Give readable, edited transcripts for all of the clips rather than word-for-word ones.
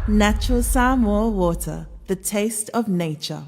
Natural Samoa water, the taste of nature.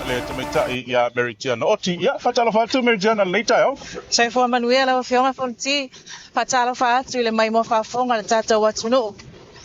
Le tamaita ya Meridiana. Oti ya fatalo fatu Meridiana leita yo. Sai for Manuela o fiona fonti fatalo fatu le mai mo fa fonga le tata watuno.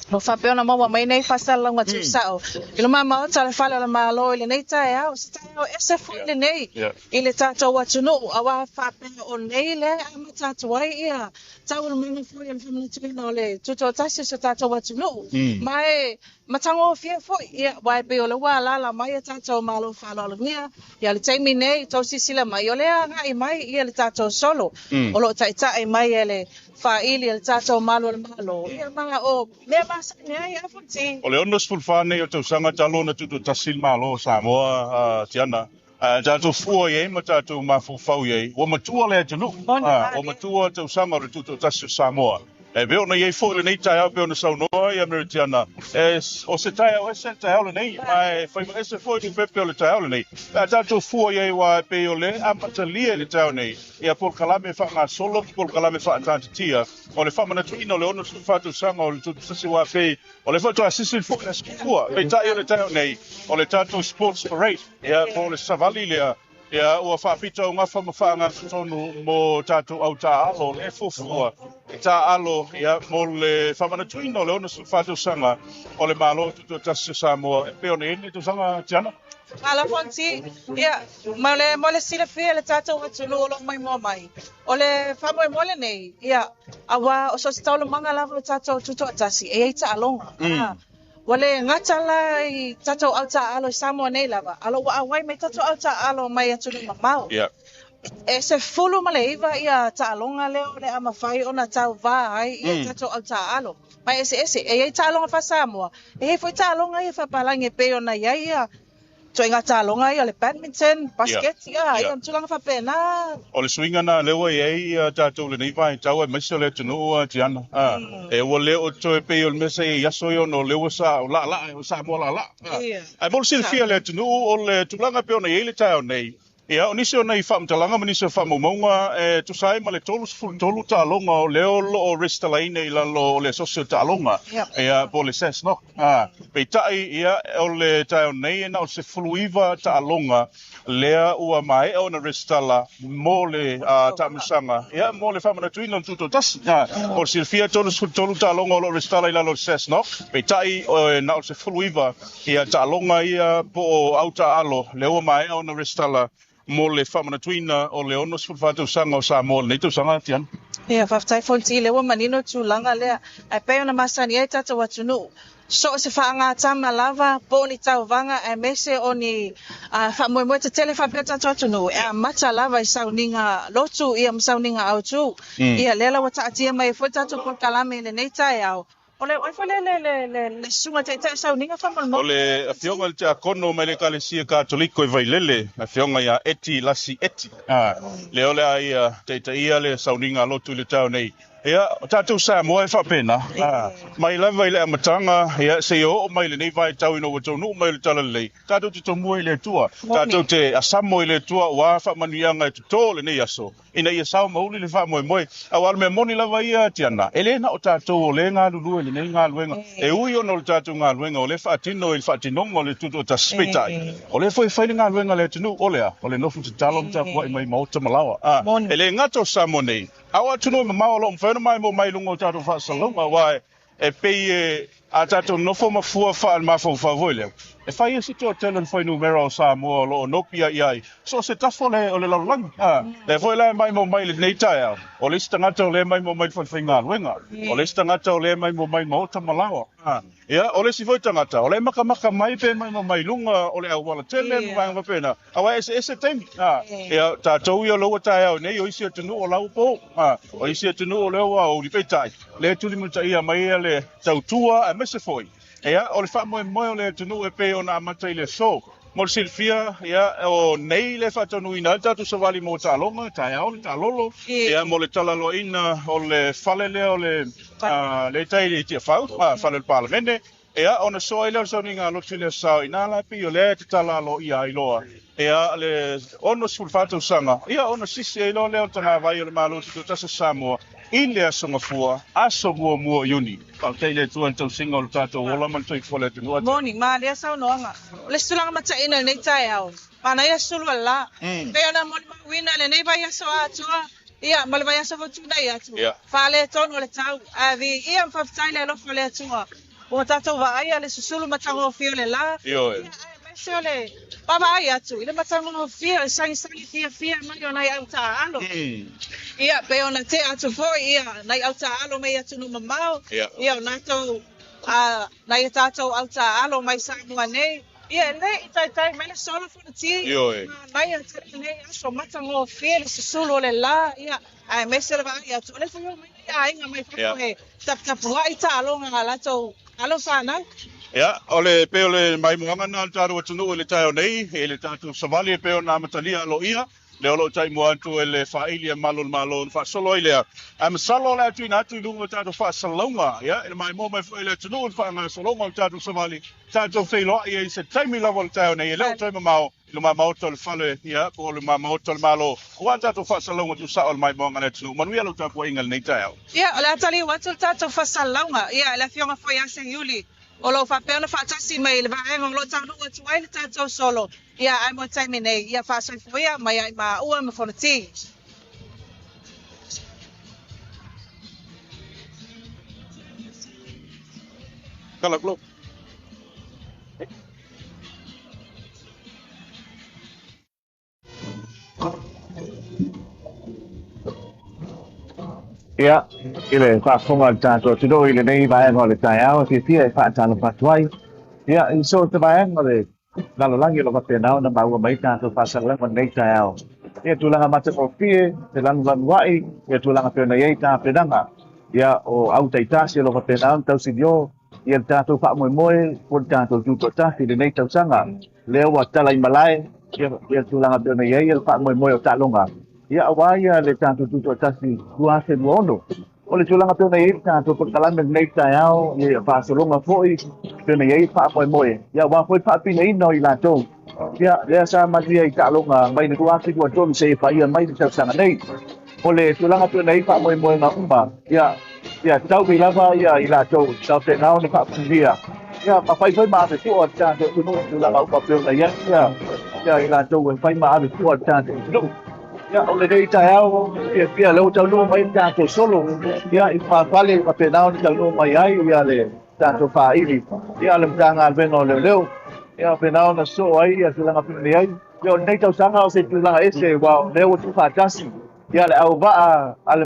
No fa peona mo mai nei fasala nga tu sao. Ile mama o tala fala le malo ile nei tai au sitai o ese fu ile nei. Ile tata watuno awa fa pe o nei le ama tata wai ia. Tau le mai fu ile family tu no le tuto tasi so tata watuno. Mai matango fia fo ia wai pe o le wala la mai tata o malo fala le nia. Ia le taimi nei to sisila mai o le nga mai ia le tata solo. O lo tai mai ele Faraile le tata o malo le malo. Ia manga o le masa nei a fonti. O le ono sfulfane o tau sanga talo na tutu tasil malo Samoa tiana. Tatu fua ye ma tatu mafufau ye. O matua le tunu. O matua tau sanga o tutu tasil Samoa. E veo na ye fo le nei tai au veo na saunoa ia Meritiana. O se tai au ese tai au le nei. Ai fai ese fo i pepe o le tai au le nei. Tatu fua ye wa pe o le amatalia le tai au nei. Ia por kalame fa nga solo por kalame fa tantia. O le fa mana tuino le ono fatu sanga o le tutu sasi wa pe. O le fatu asisi fo na skua. Pe tai o le tai au nei. O le tatu sports parade. Ia po le savali le ia ua whapita o ngafa mawhanga tonu mo tātou au tā alo le fufua. Tā alo ia mo le whamana tuino le ona whātou sanga o le malo tutu tasi Samoa. E peo ne ene tu sanga tiana? Ala fonti, ia, mo le sila fia le tātou atunu o lo mai mua mai. O le whamoe mo le nei, ia, awa o so si tau le manga lava le tātou tutu atasi, e eita alonga. Wale ngatala I tato auta alo Samoa nei lava. Alo wa awai me tato auta alo mai atu ni mamau. Yeah. E se fulu maleiva ia ta alonga leo le ama fai ona tau va ai ia tato auta alo. Mai ese e ta alonga fa Samoa. E foi ta alonga ia fa palange pe ona ia. So inga ta alonga ia le badminton, basket ia tulanga fa pena. O le swinga na lewa ia tato le nei vai tau e mese le tunu tiana. E o le o toe pe o le mese yaso yo no lewa sa la o Samoa la. Ai mo se fia le tunu o le tulanga pe ona ile tau nei. Ia, o nisi o nei whamtalanga, manisi o whamaunga, tu sai ma le tolu ta alonga o leo lo o restalaine I lalo o le sosio ta alonga. Ia, po le ses, no? Pei tai, ia, o le tai o nei, na o se fuluiva ta alonga, lea ua mai o na restala, mo le ta misanga. Ia, mo le whamana tuina tuto tas. O le silfia tolu ta alonga o lo restala I lalo ses, no? Pei tai, na o se fuluiva, ia ta alonga ia po o auta alo, lea ua mai o na restala, mo le whamana tuina o le ono sfulfatu sanga o Samoa nei tu sanga tian. Ia, whaftai fonti le wa manino tu langa lea. Ai peo na masani e tata watunu. So se whaanga tama lava, po ni tau vanga, e mese o ni whamoe te tele whapea tata watunu. E mata lava I sauninga lotu, ia msauninga au tu. Ia lela wa taatia mai fo tatu por kalame le nei tai au. Ole le sunga te sauninga whamoe. Ole a fionga le te akono mai le kalesia katoliko I vailele, a fionga ia eti lasi eti. Le ole ai te ia le sauninga lotu le tau nei. ia tātou Samoa e whapena. Mai lewa i le amatanga, ia se o mai le nei vai tau ino watau nu mai le tala lei. Tātou te tomua i le tua. Tātou te asamo i le tua wa whamanuianga e tuto le nei aso. Ina ia sao mauli le whamoe moe. Awal me moni lewa ia tiana. Elena o tātou o le ngā lulu le nei ngā luenga. E ui ono le tātou ngā luenga o le whaatino i le whaatinongo le tuto ta spitai. O le foi whaile ngā luenga le tunu o lea. O le nofu te talo mta kua i mai mauta malawa. Ele ngato Samoa nei. Awa tunu ma maolo mfeno mai mo mai lungo tātou whaasalonga wai. E pei e a tātou nofo mafua wha mafo whavoile. E whai e sito telen whai numero o Samoa lo o nopia iai. So se tafo le o le laulangi. Le whai lai mai mo mai le nei tai au. O le stangata o le mai mo mai whai ngā luenga. O le stangata o le mai mo mai mauta malawa. Ia, o le si foi tangata. O le maka mai pe mai mo mai lunga o le au wala tele mai mo pena. Awa ese teimi. Ia, tātou ia loa tai au nei o isi atunu o lau po. O isi atunu o lewa o li peitai. Le tuli muta ia mai le tautua a mese foi. Ia, o le whamoe moe o le tunu e pe o na amata i le so. Mo le silfia, ia, o nei le whatanu ina tatu sa wali mo tālonga, tai au le tālolo. Ia, mo le talalo ina o le whalele o le tai le tia whau, whalele palamene. Ia, o na soa ile o sa ninga lotu le sao ina la pi o le te talalo ia iloa. Ia, le ono sulfato sanga. Ia, ono sisi ilo leo tanga vai o le malo tu tasa Samoa. Ile asonga fua, aso mua yuni. Pau teile tuan tau singa o le tātou ola man tui fole te nuata. Morning, ma lea sau noanga. Le sulanga mata ina nei tai au. Pana ia sulu ala. Pea na moli mawina le nei vai aso atua. Ia, mali vai aso votu nei atu. Whale tonu le tau. Avi, ia mwhaftai le alofa le atua. O tātou wa aia le susulu matango fio le la. Io e. Mese o le baba ai atu. Ile matango fio, le sangi fia mai o nai au ta alo. Ia, pe ona te atu foi, ia, nai au ta alo mei atu no mamau. Ia, o nato, nai tātou au ta alo mai Samoa nei. Ia, le, tai, mai le solo funa ti. Io e. Mai a tari nei, aso matango fia, le susulu o le la. Ia, ai, mese le wa ai atu. Le fio mai, ia, inga mai fio he. Tapu ai ta alo ngā lato. Alo whanau. Ia, ole peo le mai muanga nā tāru atunu le tai o nei, e le tātou savali e peo nā matalia alo ia. Le olo tai mua atu e le whaili e malo whaasolo i lea. Masalo le atu ina atu i lunga tātou whaasalonga, ia. E le mai mua mai whaile atunu le whaanga salonga o tātou savali. Tātou whailoa i e se taimi lawa le tai o nei, e leo tai mamao. Le mai maoto le whale, ia, po le mai maoto le malo. Kua tātou whaasalonga tu sao le mai muanga le atunu. Manui alo tāpua inga le nei tai au. Ia, o le atali watu le tātou whaasalonga. Ia, le fionga whai ase yuli. O lo whapea na whaatasi mai le vaenga o lo tānu atu ai le tātou solo. Ia, ai mo taimi nei, ia whaasai fuia, mai ai ma ua me whanati. Kala klo. Ia, ile whaakonga tātou tudo ile nei vaenga o le tai au, fia e whaatalo whatuai. Ia, i so te vaenga o le lalolangi o lo whapenao na maua mai tātou whaasalanga nei tai au. Ia tūlanga mata o fie, te lanuai, ia tūlanga pēna iei tā penanga. Ia o au taitasi o lo whapenao tau sidio, ia tātou whaamoemoe, po tātou tūto tāti le nei tau sanga. Leo wa tala i malai, ia tūlanga pēna iei, ia whaamoemoe o tālonga. Ia awaia le tātou tūto tāti kuase muono. O le tūlanga pēna iei tātou pagkalame nei tai au, ia whaasalonga foi, pēna iei whaamoemoe. Ia wafoi whaapina ino i lātou. Ia, lea sa matia i tālonga, mai na kuase kua tōmi se whaia mai tau sanga nei. O le tūlanga pēna iei whaamoemoe ngā umba. Ia, tau mi lava ia i lātou, tau te ngāo ni whaapindia. Ia, mawhai whai maa te kua tātou tunu, tūlanga upa pēna iei. Ia, i lātou e whai maa te kua tātou tunu. Ia, o le rei tai au, ia leo tau nua mai tātou solo. Ia, i whaapale ma pēnao ni tau nua mai ai, ia le tātou whaili. Ia, le mtanga alwenga o leo. Ia, pēnao na so ai, ia tūlanga pēni ai. Ia, nei tau sanga o se tūlanga ese, wao, leo tu whaatasi. Ia, le au waa, ale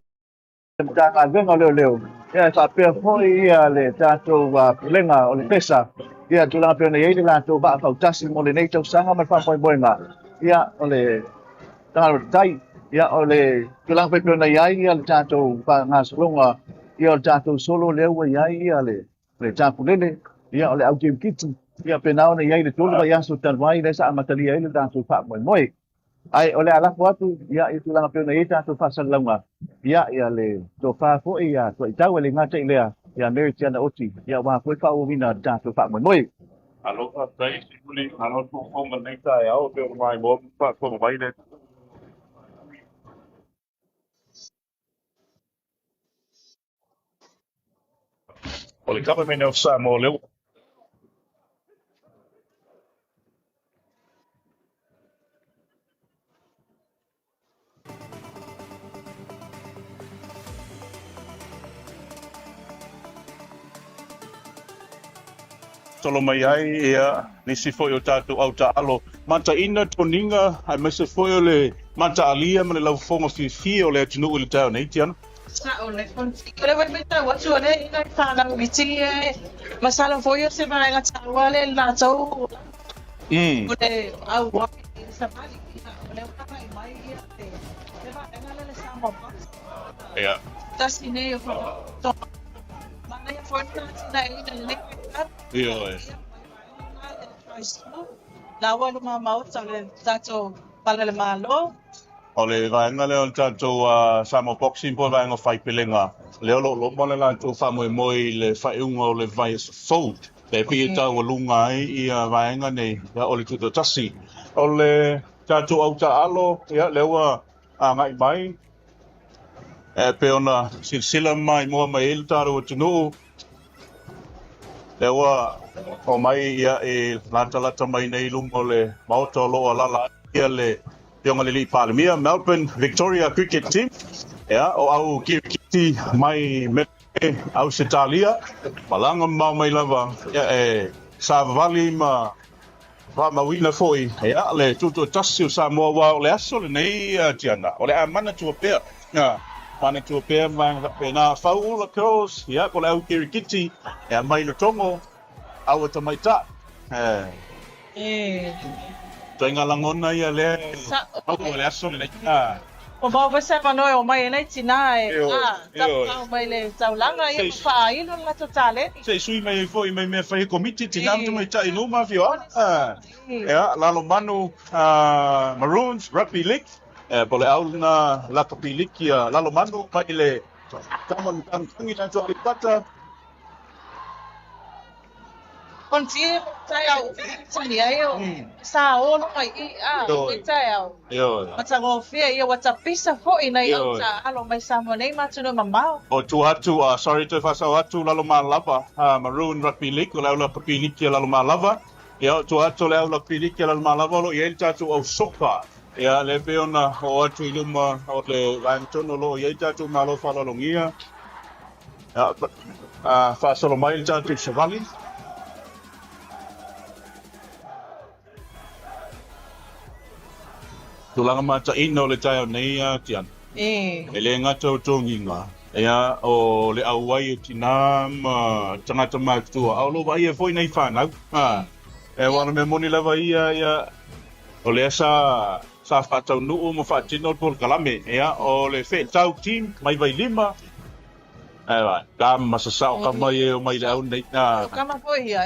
mtanga alwenga o leo. Ia, whapea hoi, ia le tātou pilenga o le pesa. Ia, tūlanga pēni ai, le tātou waa whautasi mo le nei tau sanga, mai whamoemoenga. Ia, o le tāro tai, ia o le tūlanga pēpēna iai, ia le tātou ngāsalonga, ia o le tātou solo leua iai, ia le tāpulele, ia o le autim kiti, ia pēnao na iai le tōlu vai aso tanwai, le sa amatalia i le tātou whamoemoe. Ai ole ala atu ia itu langa pe nei ta tu fasal langa ia le to fa fo ia to ta wele nga chai le ia American oti ia wa ko fa o vina ta to fa mo noi Alo, sai, sibuli, alo, tu kong man nai tai au, pe mai mo, pa ko mai le. Ole kapa me no sa mo le. Tolo mai ai ia nisi foi o tātou au ta alo. Mata ina toninga ai mese foi o le mata alia ma le lau fonga fi o le atinu o le tau nei tiana. Sa ole kole vai meta watu ole ina fana miti masala foi se vai nga tsawale na tsau ole au wa sa pali ole ka mai ia te va nga le Samoa Ia. tasine yo to mana ya foi na ina le Ia. lawa ma mau tsale tato pala le malo O le vaenga leo le tātou Samoa boxing po vaenga whai pelenga. Leo lo mole la tō whamoi moi le whaiunga o le vai fold. Le pia tau o lunga ai i vaenga nei o le tuto tasi. O le tātou au ta alo leo ngai mai. Pe ona silsila mai mua mai il tāru o tunu. Leo o mai ia e lata mai nei lunga o le maota o loa lala ia le Yonga le Palamia, Melbourne Victoria Cricket Team. Ya, o au kiti mai me au Italia. Malanga mau mai lava. Ya sa vali ma wina foi. Ya le tuto tasi Samoa wa le aso le nei tiana. O le amana tu pe. Ya, mana tu pe mang pe na fau la cross. Ya ko le au kiti. Ya mai le tongo. Au ta mai ta. Toinga langona ia le au le aso le o ba va sa pa no o mai nei tina ta mai le taulanga ia fa ai no la totale sei sui mai foi mai me fai komiti tina tu mai tai no ma fio ya la lo manu Maroons Rugby League pole au na la Rugby League ia la lo manu mai le tamon kan ngi tu pata kon ti sai au sai ai sa o no ai sai au mata go fia ia wata pisa fo ina ia sa alo mai Samoa nei ma tu no mamao o tu hatu sorry to fa sa hatu la lo malava Maroon Rugby League la Rugby League la lo malava ia tu hatu la Rugby League la lo malava lo ia tatu au soka ia le peona o atu iluma o le vantono lo ia tatu malo fa lo ngia ia fa solo mai tatu Savali tulanga mata ino le tayo nei tian. Le ngata o tonginga. Ea o le awai o tinam tangata mātua. Au lo vai e foi nei whanau. E wana me moni lava ia o le sa whatau nuu mo whatino por kalame. Ea o le whetau team mai vai lima. Ewa, kam masasao ka mai e o mai le au nei. Kama po ia.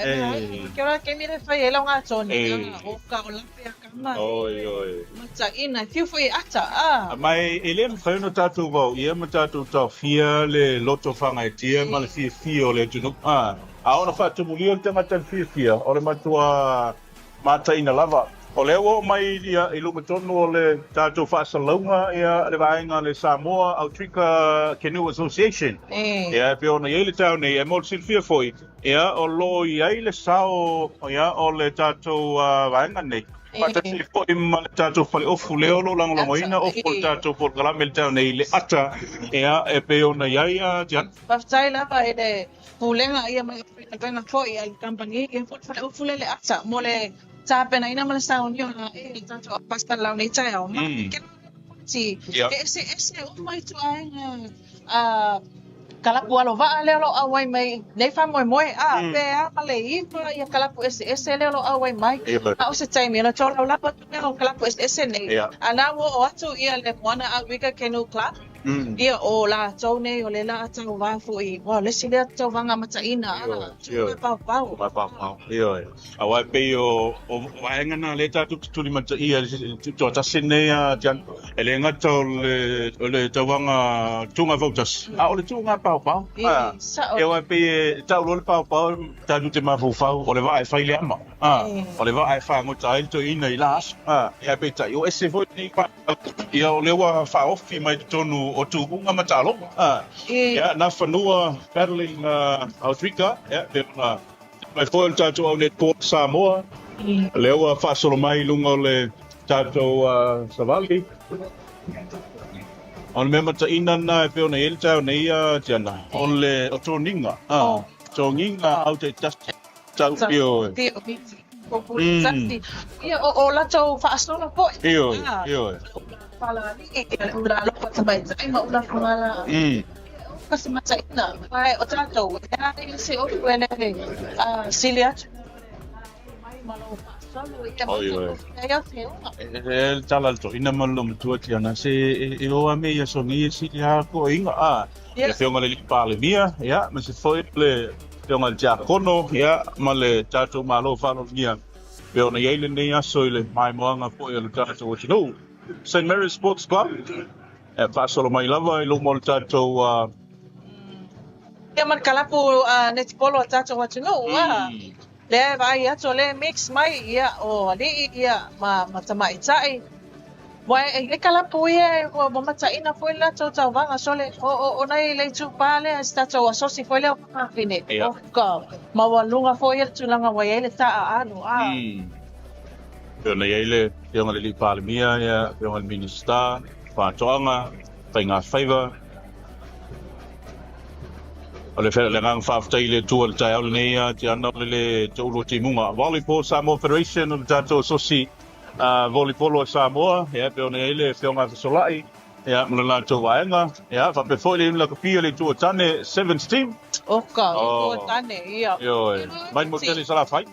Ke ora ke mire fai e lau ngā toni. O ka o lape a kama. Oi. Mata ina, tiu fai ata. Mai ele me fai no tatu vau. Ia me tatu tau fia le loto whanga e tia ma le fia o le tunu. A ona whatu muli o te ngata fia. O le matua mata ina lava. O le o mai ia i lumatono o le tātou whaasalaunga ia le vaenga le Samoa Autrika Canoe Association. Ia pe ona iei le tau nei e mol silfia foi. Ia o lo iei le sao ia o le tātou vaenga nei. Pata si foi ma le tātou whale ofu leo lo langolongo ina ofu le tātou por kalame le tau nei le ata. Ia e pe ona iei tian. Paftai lava e le pulenga ia mai pena foi al company e foi whale ofu le ata. Mo le Sabi na ina sa unyo na tanto pasal law ni tayo ma si ese umay to ang kalapu alo va ale lo away may nei fa moy pe malay pa ya kalapu ese le lo away may sa time na chola la pa to kalapu ese nei anawo o atu ia le mona agwika Canoe Club Ia o la tau nei o le la tau wā fui. Wa le si lea tau wanga mataina ala. Tū pau pau. Pau. Ia. Awai pe o waenga na le tatu tuli mata ia to tasine ya jan ele ngata o le tawanga tunga votas. A o le tunga pau. E wai pe tau lo le pau tatu te mafu fau o le vai fai le ama. O le vai fa ngota il to ina i las. E pe tai o ese foi ni pa. Ia o le wa fa ofi mai tonu o tu unga matalo. Ia na fanua paddling Autrika. Ia mai foi tato au net port Samoa. Leo fa solo mai lunga o le tato Savali. On me mata ina na pe ona ele tau nei tiana. On le o toninga. Toninga au te tau pio. Ia o la tau fa solo po. Io. Pala ni e ura lo pa tabai ai ma ula fala. Kasi mataina. Ai o tato. Ia se o wena Silia. El talalto ina malum tuatiana se e o ame ia songi si ya ko inga e fionga le pale mia ya ma se foi le fionga ja kono ya ma le tato malo falo mia pe ona yele ne ya soile mai moanga po le tato o no St Mary's Sports Club e fa solo mai lava e lo mo tato ia man kalapu net polo tato wa no le vai ato le mix mai ia o ali ia ma tamai tai wai e kalapu ia o mataina foi la tau vanga sole o nai le tu pale sta tau asosi foi le pa fine o ka ma walunga foi tu langa wai le ta anu Pena ele yang le pale mia ya yang minister pa toanga penga favor ole fe le ngang fa ftai le tu le tai nei ti ana le tu lo ti munga volleyball Samoa Federation o tato sosi volleyball Samoa ya pe ona ele fe nga solai ya mla tu waenga ya fa pe foi le ka pia le tu tane 7th team o tane ia yo mai mo tele sala fai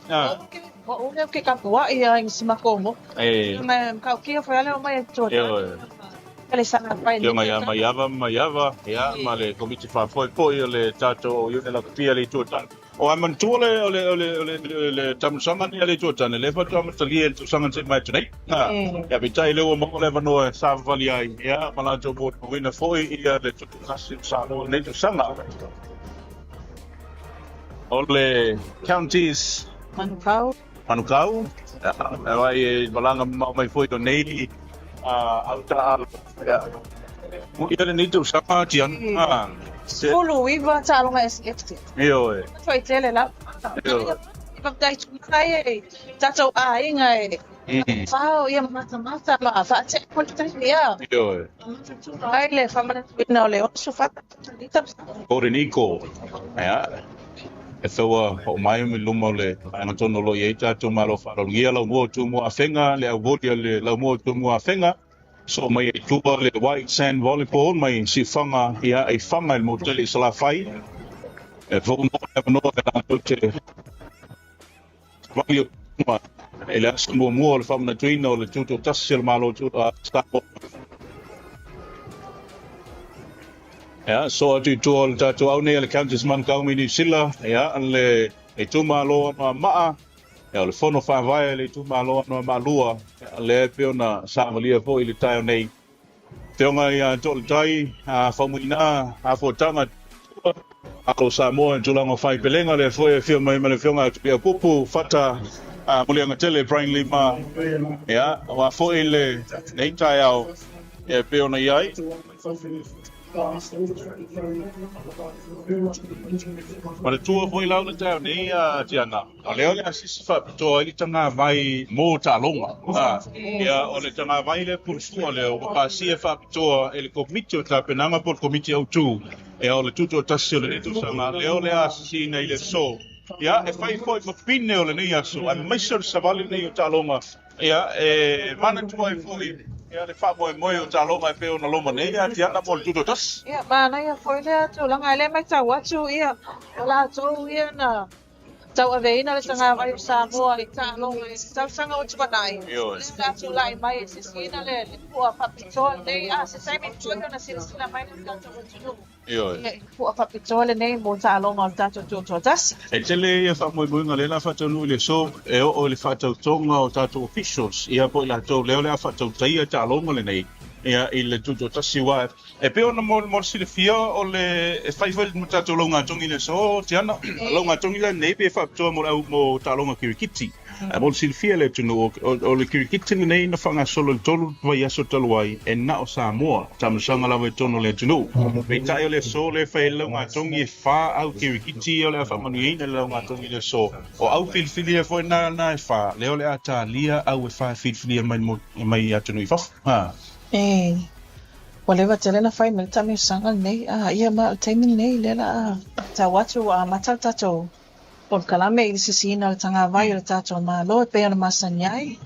o le ke ka wa ia in simakomo me ka kia foi ale o mai tu Yo mayava ya male komiti fa foi le tato yo la pia le tota o aman tole le tamsanga ni le tota le fa tam tali tu sanga se mai tnei ya bitai le o mo le vano sa vali ai ya mala to bo wina foi ia le tu kasi sa no le tu sanga ole counties Manukau ai balanga mai foi do nei auta ia ni tu sama tian Pulu viva talonga SFT. Io Foi tele lá. Ipaptai tukai tato inga Fao ia mata ma fa te ia. Io Ai le famana no le oso fa tita. Orinico ya e fawa o mai mi lumo le ana tono lo ye tato malo fa lo ngia lo mo tu mo afenga le avoti le lo mo tu mo afenga so mai tu le white sand volleyball mai si fanga ia e fanga il motel sala fai e vo no la tutte voglio ma e la mo le famna tuino le tutto tassel malo tu sta ya so tu tol tatu au ne le counties man ka mi ni sila ya le e tu malo ma ya le fono fa vai le tu malo no malua le peona sa valia fo i le tai nei teonga ia tol tai fa muina fo tanga a ko Samoa tulango fai pelenga le fo e fio mai le fionga pe pupu fata mulianga tele Brian Lima ya wa fo ile nei tai au e peona iai Mana tua foi lau le tau nei tiana. O leo le asisi whapitoa i tanga vai mō tālonga. Ia o le tanga vai le purusua leo o kāsia whapitoa e le komiti o tā penanga por komiti au tū. E o le tuto tasi o le netu sanga. Leo le asisi nei le so. Ia e whai foi mapine o le nei aso. A maisar savali nei o tālonga. Ia e mana tua e foi. Ia le wha moe moe o tālonga e peo na loma nei. Ia tiana mo le tuto tasi. Ia mana ia foi le atu langa ele mai tau atu ia. La tau ia na Tau aveina le tanga vai Samoa i tālonga i tau sanga o tuanai. Io. Le tātou lai mai e sisina le pua papitoa nei se taimi tuanga na sila mai le tātou o tunu. Io. Pua papitoa le nei mo tālonga o tātou tūtua tasi. E tele ia whamoimuinga le la whatanu le so e o le whatau tonga o tātou officials ia po i la tau leo le a whatau taia tā longa le nei ia i le tuto tasi wa e pe ona mo sile fia o le e whaiwhai mo tātou longa tongi le so tiana longa tongi le nei pe whaptoa mo tā longa kirikiti e mo sile fia le tunu o le kirikiti le nei na whanga solo le tolu vai aso talu ai e na o Samoa tamasanga lawa e tono le tunu pe tai o le so le whai longa tongi e wha au kirikiti o le a whamanuina le longa tongi le so o au filfili e foi na e wha leo le a tā lia au e wha filfili e mai atunu i wha Wa lewa te lena whai me le tami sanga nei ia ma o teimi nei lela ta watu a matau tatou pon kalame i sisina le tanga vai o le tatou ma lo e pe ona masanyai.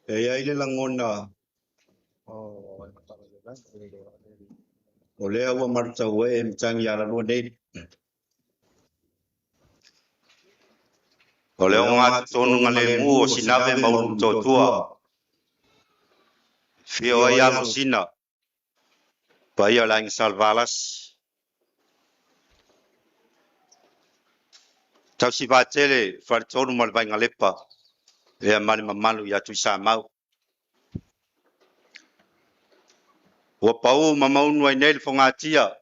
E ai le langona o lea ua marutau e mtangi ala lua nei. O lea ngā tonu ngā le mu o sinave mauru totua. Fio ai alo sina. Pa ia la salvalas. Tau si vātele whare tonu malvai ngā lepa. Ea mani mamalu ia tui sa mau. Ua pau mamaunu ai nei le whangatia.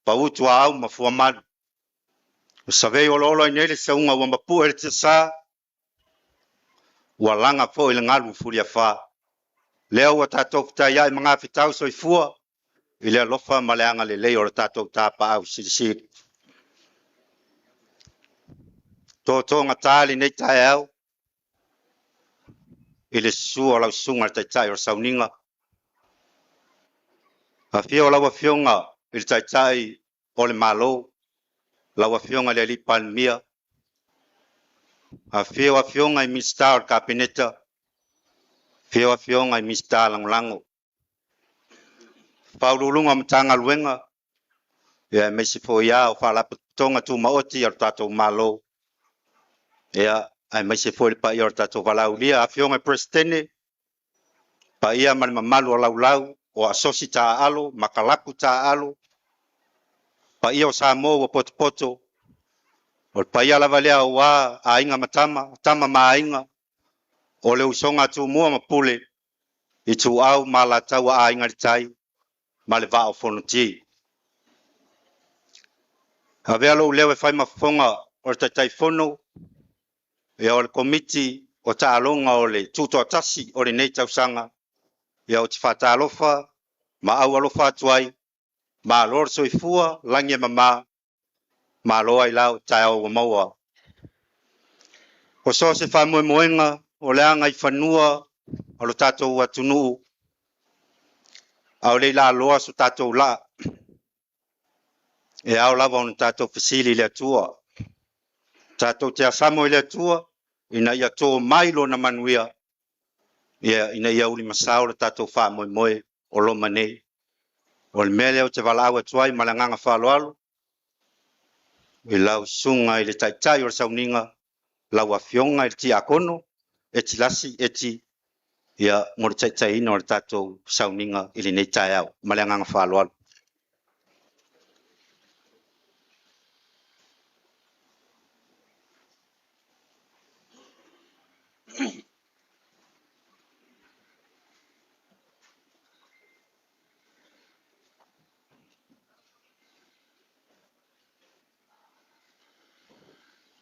Pau tua au mafua malu. O savei o lolo ai nei le saunga ua mapu e te sa. Ua langa fo i le ngalu furia wha. Lea ua tātou fitai ai mga fitau soifua. I lea lofa maleanga le lei o le tātou tāpa au sirisiri. Tō ngā tāli nei tae au. I le sua lau sunga le taitai o sauninga. A fia o laua fionga i le taitai o le malo. Laua fionga le alipan mia. A fia o fionga i mista o le kapineta. Fia o fionga i mista langolango. Paululunga matanga luenga. Ia meisi fo ia o whalapa tonga tu maoti ar tatou malo. Ia ai meisi fo pa ia ar tatou walau lia. A fionga i prestene. Pa ia mani mamalu o laulau. O asosi ta alo, makalaku ta alo. Pa ia o Samoa o poto. O pa ia lava lea o wā a inga matama, tama ma inga. O le usonga tu mua mapule. I tu au ma la tau a inga ritai. Ma le vā o whonoti. A vea lo leo e whai mafonga o le tai whono. Ia o le komiti o ta alonga o le tuto atasi o le nei tausanga. Ia o te whata alofa, ma au alofa atuai, ma lor soifua, langi mama, ma loa i lau tae au maua. O so se whamue moenga, o leanga i whanua, o lo tatou atunuu. Au le la loa su tatou la. E au lava on tatou fasili le tua. Tatou te asamo le tua. Ina ia tō mailo na manuia. Ia ina ia uli masao le tatou wha moe moe o lo manei. O le mele o te walau e tuai malanganga whaloalo. I lau sunga i le taitai o le sauninga. Lau a fionga i le ti akono. E ti lasi e ti. Ia mo le taitai ina o le tatou sauninga i le nei tai au. Malanganga whaloalo.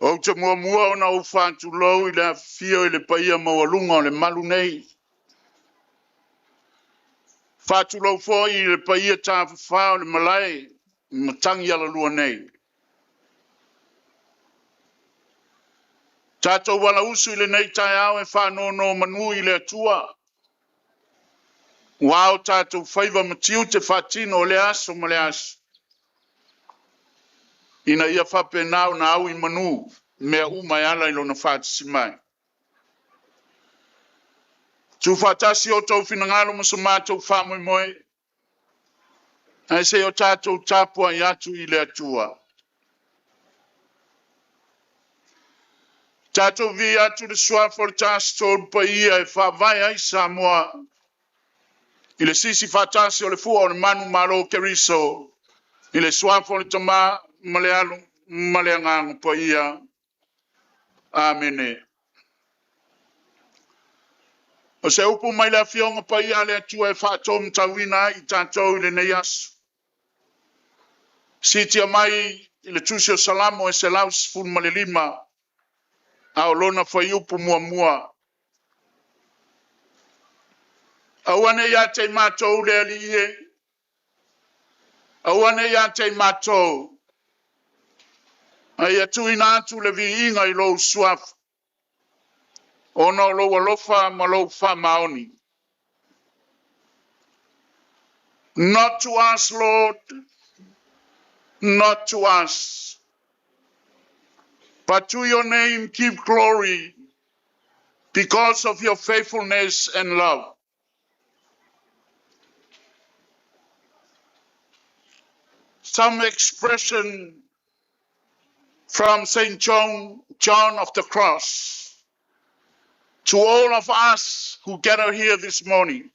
O te mua ona o whantu lau i le fio i le paia mawalunga o le malu nei. Whantu lau fo i le paia tāwhawha o le malai, matangi ala lua nei. Tātou wala usu i le nei tai au e whanono manu i le atua. Wao tātou whaiva matiu te whatino o le aso ma le aso. Ina ia whape nao na au i manu, mea umai ala i lona whatisi mai. Tu whatasi o tau whinangalo ma sa mātou whamoe moe. Ai se o tātou tāpua i atu i le atua. Tātou vi atu le suafo le tāstou pa ia e whawai ai Samoa. I le sisi whatasi o le fua o le manu malo keriso. I le suafo le tama malealu maleangangu pa ia. Amene. O se upu mai la fionga pa ia le atua e whatom tawina i tātou i le neiasu. Sitia mai i le tusio salamo e se laus fun male lima. Ao lona whai upu mua mua. Awane ia te mātou le alie. Awane ia te mātou. Ai atu ina atu le vi inga i lou suaf. Ona o lou alofa ma lou wha maoni. Not to us, Lord. Not to us. But to your name give glory because of your faithfulness and love. Some expression from St. John of the Cross to all of us who gather here this morning.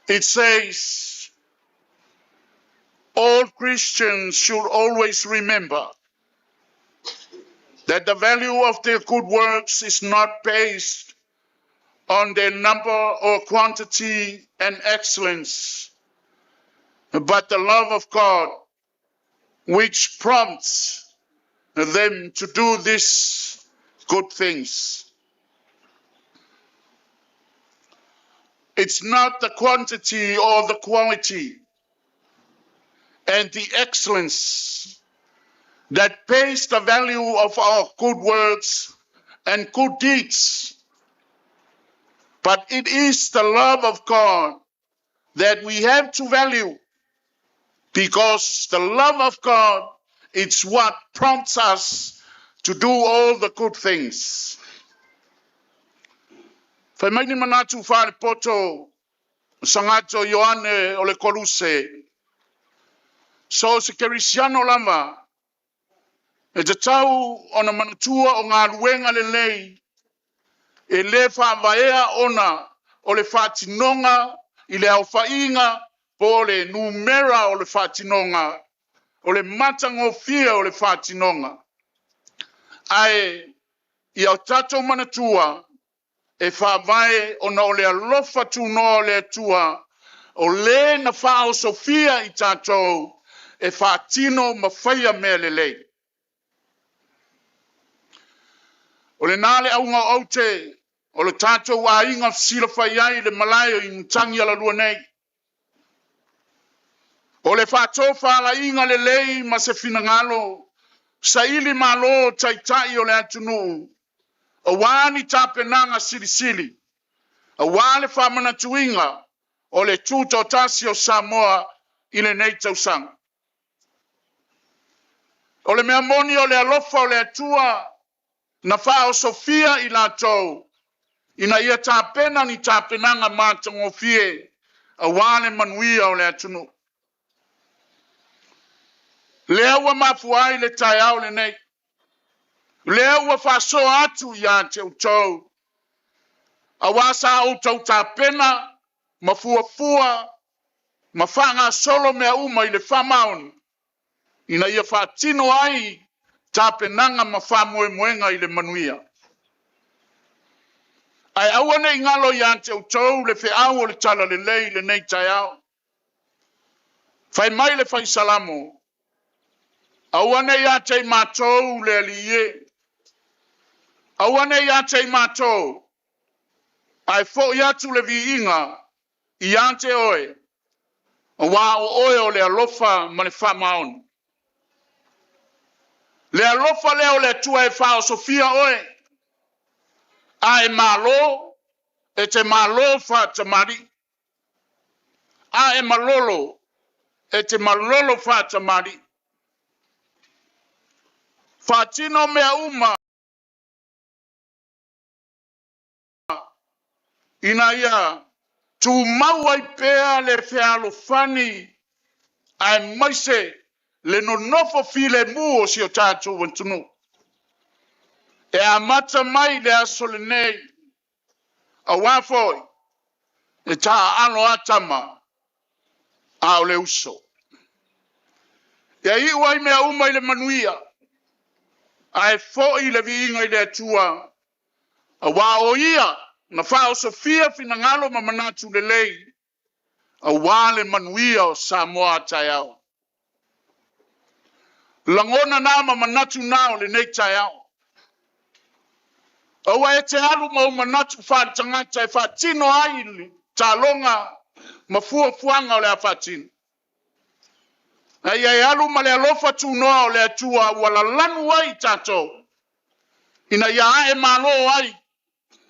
It says, all Christians should always remember that the value of their good works is not based on their number or quantity and excellence, but the love of God, which prompts them to do these good things. It's not the quantity or the quality and the excellence that pays the value of our good words and good deeds, but it is the love of God that we have to value, because the love of God is what prompts us to do all the good things. Whaimaini manatu whare poto sangato Ioane o le Koluse. So se kerisiano lama e te tau ona manatua o ngā ruenga le lei e le whaavaea ona o le whatinonga i le au whainga po le numera o le whatinonga o le matangofia o le whatinonga. Ai i au tatou manatua e whaavae ona o le alofa tunoa o le atua o le na whao sofia i tatou e whatino mawhaia mea le lei. O le nale aunga au te, o le tātou a inga sila whaiai le malayo i mtangi ala lua nei. O le whātou whala inga le lei ma se finangalo, sa ili malo taitai o le atunu, o wani tapenanga sili sili, o wale whamana tuinga, o le tuto tasi o Samoa i le nei tausanga. O le mea moni o le alofa o le atua na wha o Sofia i la tau. Ina ia tāpena ni tāpenanga mātango fie a wāne manuia o le atunu. Lea ua mafuai le tai au le nei. Lea ua whaso atu i a te utau. A wasa au tau tāpena mafuafua mawhanga solo mea uma i le whamaoni. Ina ia whatino ai tāpenanga mawhamue muenga i le manuia. Ai awane ingalo i ante utau le au o le tala le lei le nei tai au. Fai mai le fai salamo. Awane i ante i mātou le alie. Awane i ante i mātou. Ai fo i atu le vi inga i ante oe. Wa o oe o le alofa ma le whamaoni. Le alofa leo le tua e whao Sofia oe. A e malo, e te malo wha te mari. A e malolo, e te malolo wha te mari. Whatino mea uma. Ina ia, tu maua i pea le whialo whani. Ai maise, le no nofo file mu o si o tātou wantunu. E a mata mai le aso le nei. A wafoi, e tā ano atama. A o le uso. Ia i wai mea uma i le manuia. Ai foi le viinga i le atua. A wā o ia, na whao Sofia fina ngalo ma manatu le lei. A wā le manuia o Samoa tai au. Langona nā ma manatu nao le nei tai au. A wā e te alu ma o manatu wha tangata e wha tino ai ta longa ma fua fuanga o le a wha tino. Ai ai alu ma le alofa tu noa o le atua wala lanu ai tato. Ina ia e malo ai.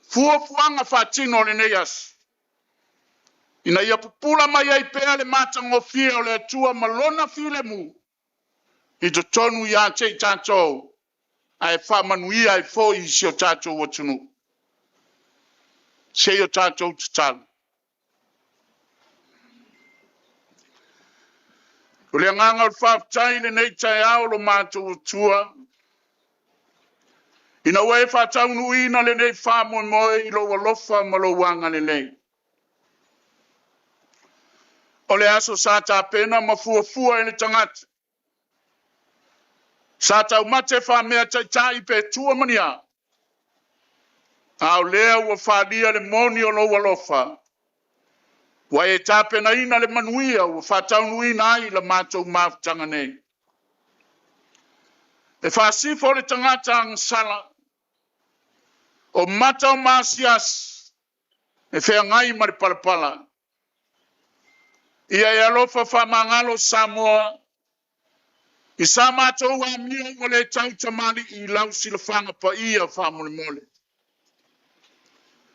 Fua fuanga whatino le neias. Ina ia pupula mai ai pea le matango fia o le atua malona file mu. I to tonu ia te tato. Ai whamanuia ai fo i si o tato watunu. Se o tato tatalu. O le nganga o whaftai le nei tai au lo mato utua. Ina wei whatau nuina le nei whamoe moe i lo walofa ma lo wanga le nei. O le aso sa ta pena ma fuafua i le tangata. Sa tau mate whamea tai pe tua mania. Au lea ua whalia le moni o lo walofa. Wa e ta pena ina le manuia ua whatau nuina ai la matou mafutanga nei. E whasifo le tangata ang sala. O mata o masias. E whea ngai mari palapala. Ia e alofa whamangalo Samoa. I sa matou wa mio o le tau tamari i lau silafanga pa ia whamole mole.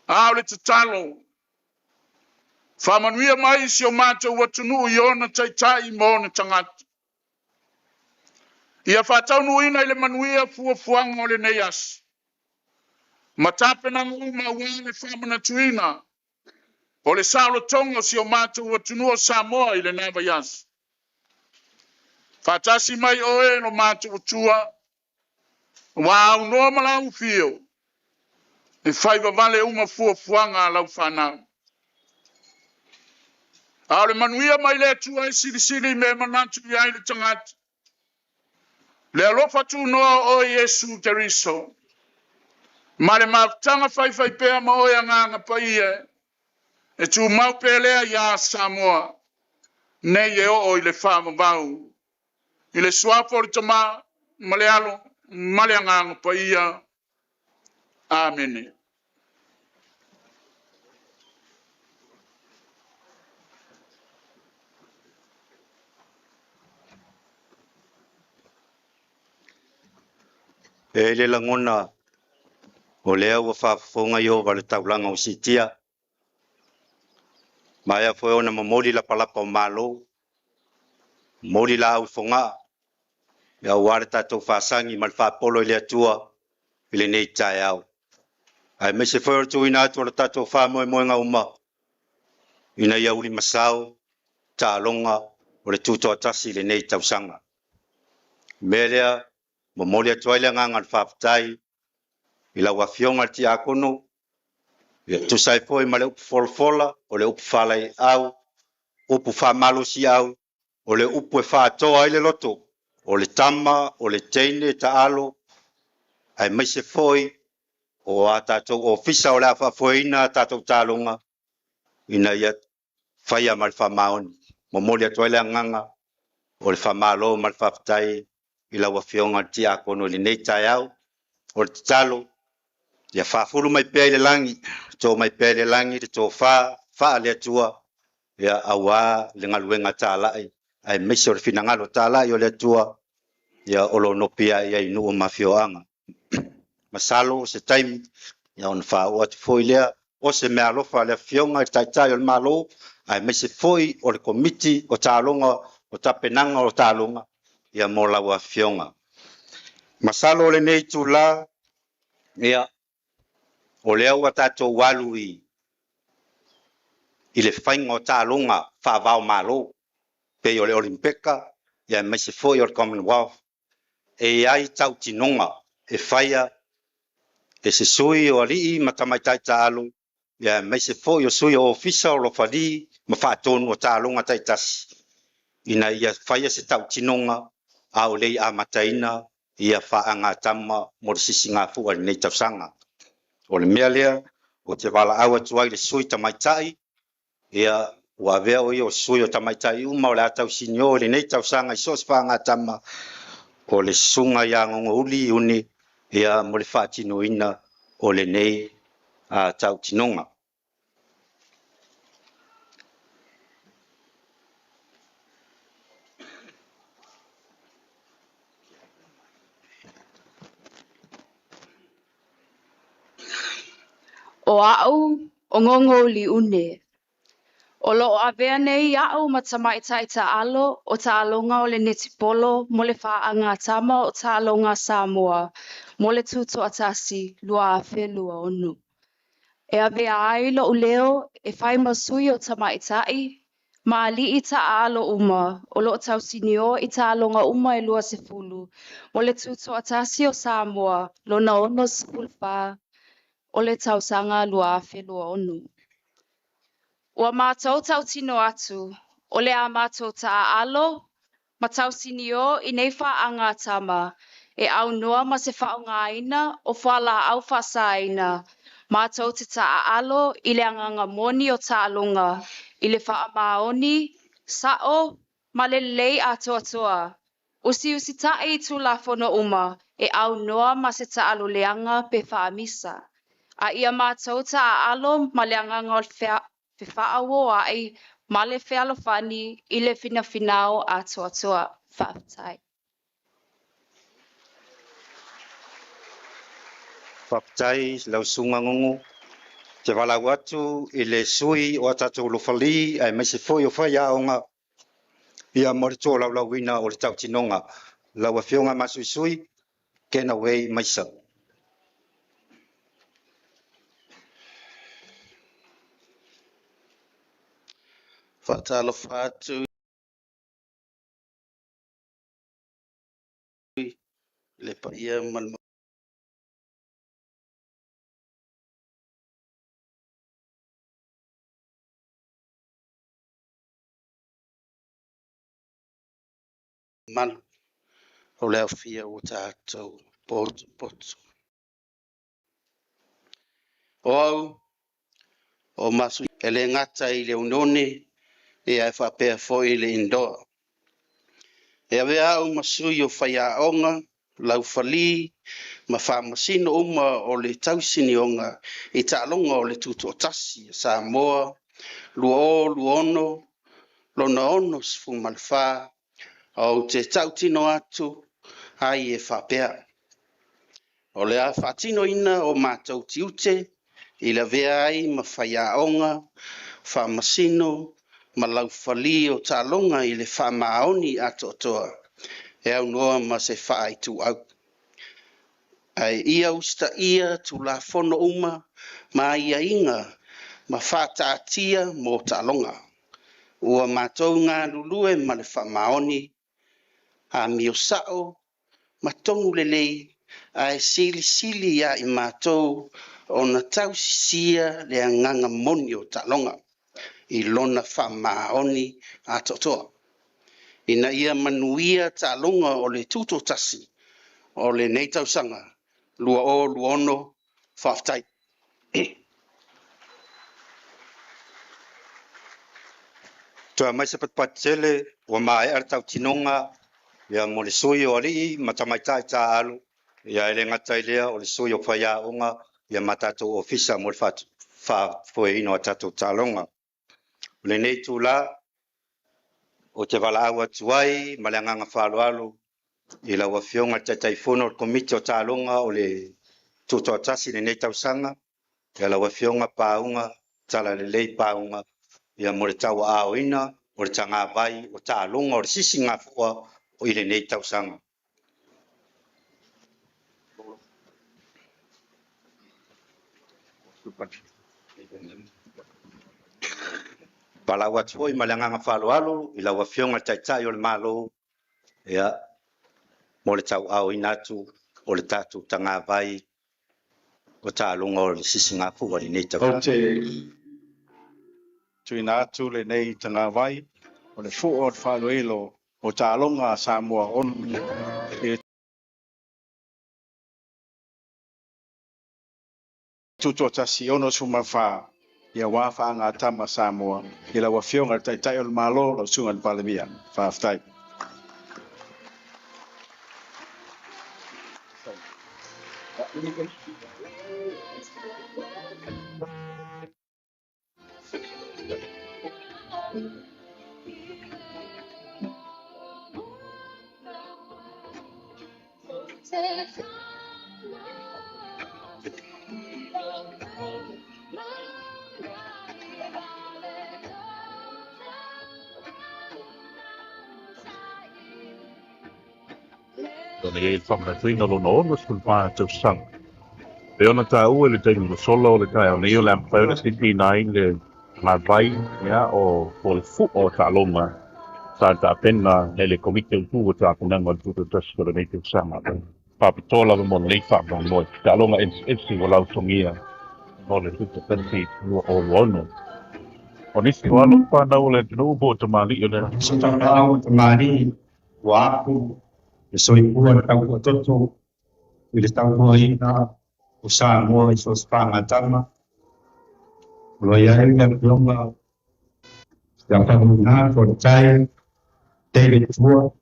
Au le tatalo. Whamanuia mai si o matou watunu i ona tai mo na tangata. Ia whatau nuina i le manuia fuafuanga o le neias. Matapena uma wane whamana tuina. O le saulo tonga si o matou watunu o Samoa i le nava yas. Fatasi mai oe no matou watua. Wa unoa malau fio. E whaiva vale uma fuafuanga lau whanau. Aole manuia mai le atua e siri me manatu i ai le tangata. Le alofa tu noa o Yesu Keriso. Ma le maftanga whai pea ma oe anganga pa ia. E tu mau pelea ia Samoa. Nei e o i le whama vau. I le suapo le tama, ma le alo, ma le anganga pa ia. Amen. E le langona o lea ua whafonga i o wale taulanga o sitia. Mai foi ona mamoli la palapa o malo. Moli la au fonga. Ia wale tatou whasangi mal whapolo ile atua. Ile nei tae au. Ai me se foi tu ina atua la tatou whamoe moenga uma. Ina ia uli masao. Ta longa. O le tuto atasi ile nei tausanga. Melea. Mamoli atua ile nganga al whapatai. Ila wafionga ti akono. Tu sai foi ma le upu folfola. O le upu whalai au. Upu whamalo si au. O le upu e whātoa ile loto. O le tama, o le teine, ta alo, ai mai se foi, o a tātou ofisa o le awha foina tātou tālonga, ina ia whaia mal whamaoni. Momoli atua ile nganga, o le whamalo mal whaptai, ila wafionga ti a kono li nei tai au, o le talo, ia whafuru mai pēi le langi, tō mai pēi le langi, tō wha le atua, ia awa le ngaluenga tālai, ai mai se o le finangalo tālai o le atua, ia olo no pia ia inu o mafioanga. Masalo se time ia on fa o te foi lea o se mea alofa le fionga i taitai o le malo ai me se foi o le komiti o tālonga o tapenanga o tālonga ia mo laua fionga. Masalo le nei tu la ia o lea ua tātou walu i le whainga o tālonga whaavao malo pe o le Olimpeka ia me se foi o le Commonwealth e ai tau tinonga e whaia e se sui o alii ma tamaitai tālo ia mai se foi o sui o ofisa o lo whali ma whaatonu o tālonga taitasi ina ia whaia se tau tinonga a o lei a mataina ia whaanga tama mo le sisi ngā fua nei tausanga o le mea lea o te wala awa tuai le sui tamaitai ia ua vea o i o sui o tamaitai uma o le atau sinio le nei tausanga i sos whaanga tama o le sunga ia ngongo uli uni ia mo le whaatino ina o le nei a tau tinonga. O au o ngongo li une. O lo o avea nei au ma tamaitai ta alo o ta alonga o le netipolo mo le whaanga tama o ta alonga Samoa mo le tuto atasi lua a whelua onu. E avea ai lo uleo e whai masui o tamaitai ma li i ta alo uma o lo tau sinio i ta alonga uma e lua se fulu mo le tuto atasi o Samoa lo na ono sefulpa o le tau sanga lua a whelua onu. Ua mātou tau tino atu, o le a mātou ta alo, ma tau sinio i nei whaanga tama, e au noa ma se whaonga ina o whala au whasa ina. Mātou te ta alo i le anganga moni o ta alonga, i le wha maoni, sao, ma le lei atoa toa. Usi ta e tu la fono uma, e au noa ma se ta alo leanga pe wha misa. A ia mātou ta alo ma le anganga o Fe whaawo ai male whealofani i le fina finao a toa whaatai. Whaptai lau sunga ngongo. Te wala watu i le sui o atatou lo whali ai mai se foi o whai aonga. Ia mori tō lau lau wina o le tau tinonga. Lau a whionga masui sui, kena wei maisa. Whaatalo whātu le pa ia man o leo fia o tātou potu. O au, o masu e le ngata i le unone e ai whapea foi le indoa. E avea au masui o whaia onga, lau whali, ma whamasino uma o le tausini onga i tālonga o le tuto tasi, Samoa, luono, lona ono sifu malwha, au te tautino atu, ai e whapea. O le a whatino ina o mātou tiute, i la vea ai ma whaia onga, whaamasino, ma lau whali o tālonga i le whaamaoni atoa. E au noa ma se whaai tu au. Ai ia usta ia tu la fono uma, ma ia inga, ma whātātia mō tālonga. Ua mātou ngā lulue ma le whaamaoni, a mio sao, ma tongu lelei, ai sili ia I mātou o na tau sisia le anganga moni o tālonga. I lona whaamaoni atoa. Ina ia manuia tālonga o le tuto tasi, o le nei tausanga, lua o luono whaftai. Tua mai se patpatele wa mai artau tinonga ya mo le sui o ali matamaita ta alu ya ele ngata ilea o le sui o faya unga ya matatu ofisa mo fa foi no tatu talonga le nei tula o te vala awa tuai malanga falo alu ila wa fionga te taifono komiti o talonga o le tuto tasi le nei tausanga ya la wa fionga paunga tala le lei paunga ia mo le tau aoina o le tanga vai o talonga o le sisi ngafua o ile nei tausanga. Pala watu hoi malanga ngafalo alu ila wa fionga taitai o le malo ia mo le tau aoina atu o le tatu tanga vai o talonga o le sisi ngafua o le nei tausanga. Tuina atu le nei tanga vai o le fu o Faraile o tālonga Samoa on e tuto tasi ono sumafa ia wafa nga tama Samoa ila wa fionga taitai o le malo lo sunga le palemia whaftai. Tone e whakatuina lo no ono sulpa tau sang. E ona tā ua le teimu le solo le tai o neo le ampau le 69 le ngā vai o le fu o tālonga sa tā pena le komite utu o tā kunanga o tuto tasko le nei tau sanga. Papitola mo nei whaka mo tālonga ensi o lau tongia mo le tuto tasi o ono. O nisi o alo whanau le tino upo o tamali o le Sotau tamari wapu soipua tau o toto i le tau hoa ina o Samoa I so whangatama loa iai mea plonga ia whamuna o tai David Tua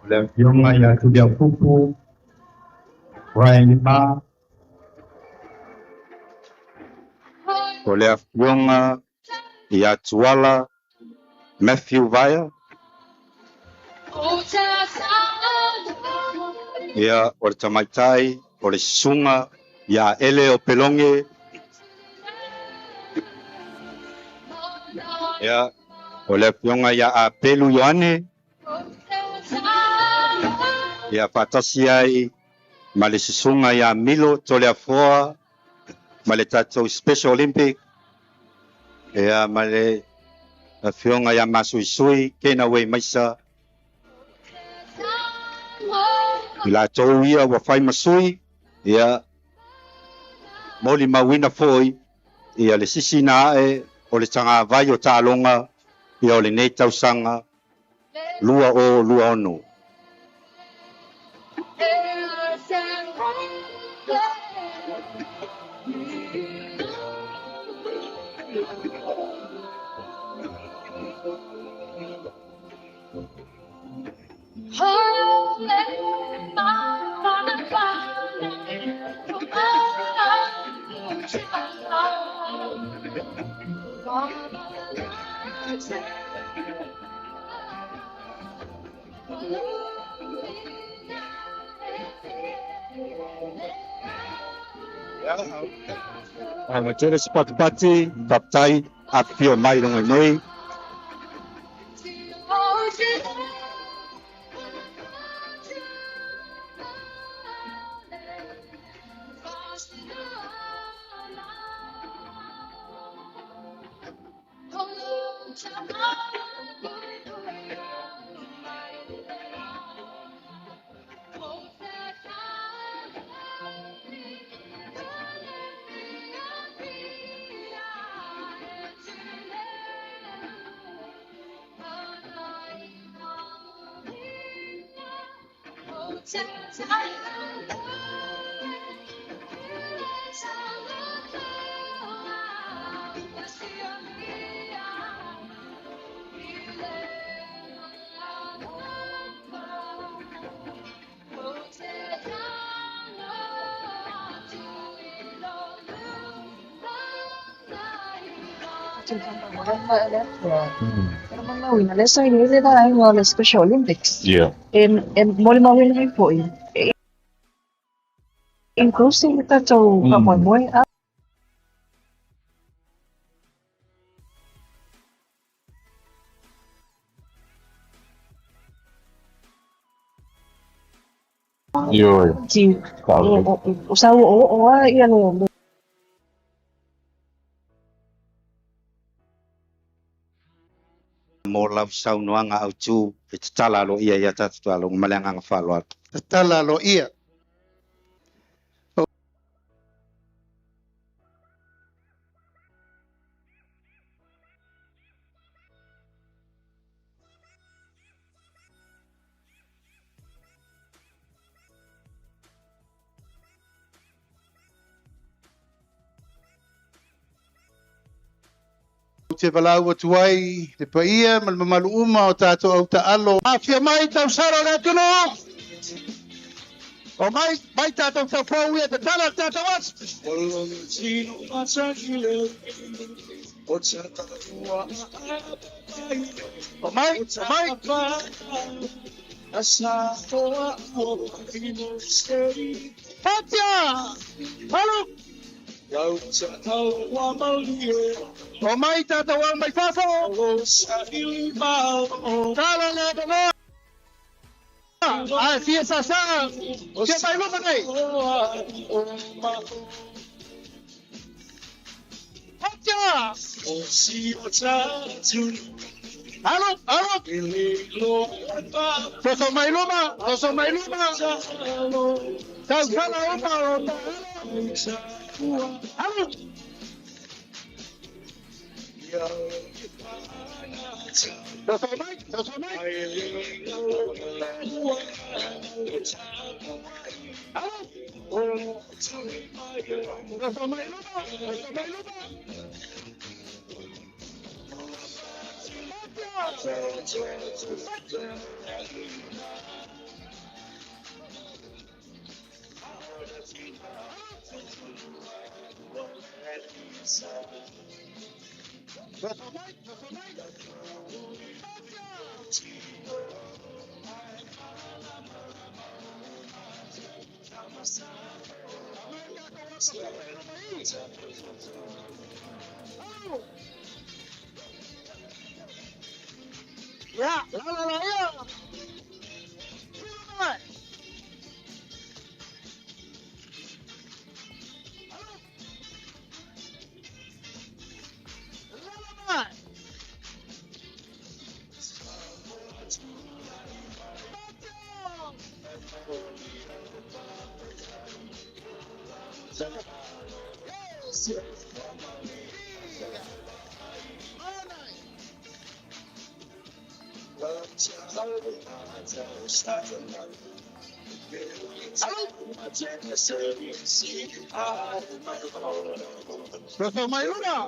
le plonga ia tudia pupu Ryan Ma O le afionga ia tuala Matthew Vaya ia o le tamaitai o le sunga ia ele o pelonge ia o le afionga ia a pelu Ioane ia patasi ai ma le susunga ia Milo tole afoa ma le tatou Special Olympic ia ma le afionga ia masuisui kena wei maisa I la tau ia wa whai masui ia moli mawina foi ia le sisi na e o le tanga vai o tālonga ia o le nei tausanga lua o lua ono. Ang tira sa pati taptay at pio mai dong nei. Special Olympics. Yeah. Muli mawin rin po yun. Inclusive ito to kamoy Yo. si usawa o yan o. Morlaw sau nuanga au chu tala lo ia ya tatu alo malangang falwat. Tala lo ia. Te walau atu ai, te paia, malmamalu uma o tātou au taalo. Mafia mai tau saro le tuno! O mai tātou tau pau ia, te tala tātou as! O mai! Patia! Halu! O mai tātou au mai whawho! Tala le tono! Ai, fia sa! Kia mai lupa nei! Patia! Halo! Toso mai luma! Tau sala uma o halo! Toso mai! Halo! Toso mai luma! Ya, la. Profe Mayuna.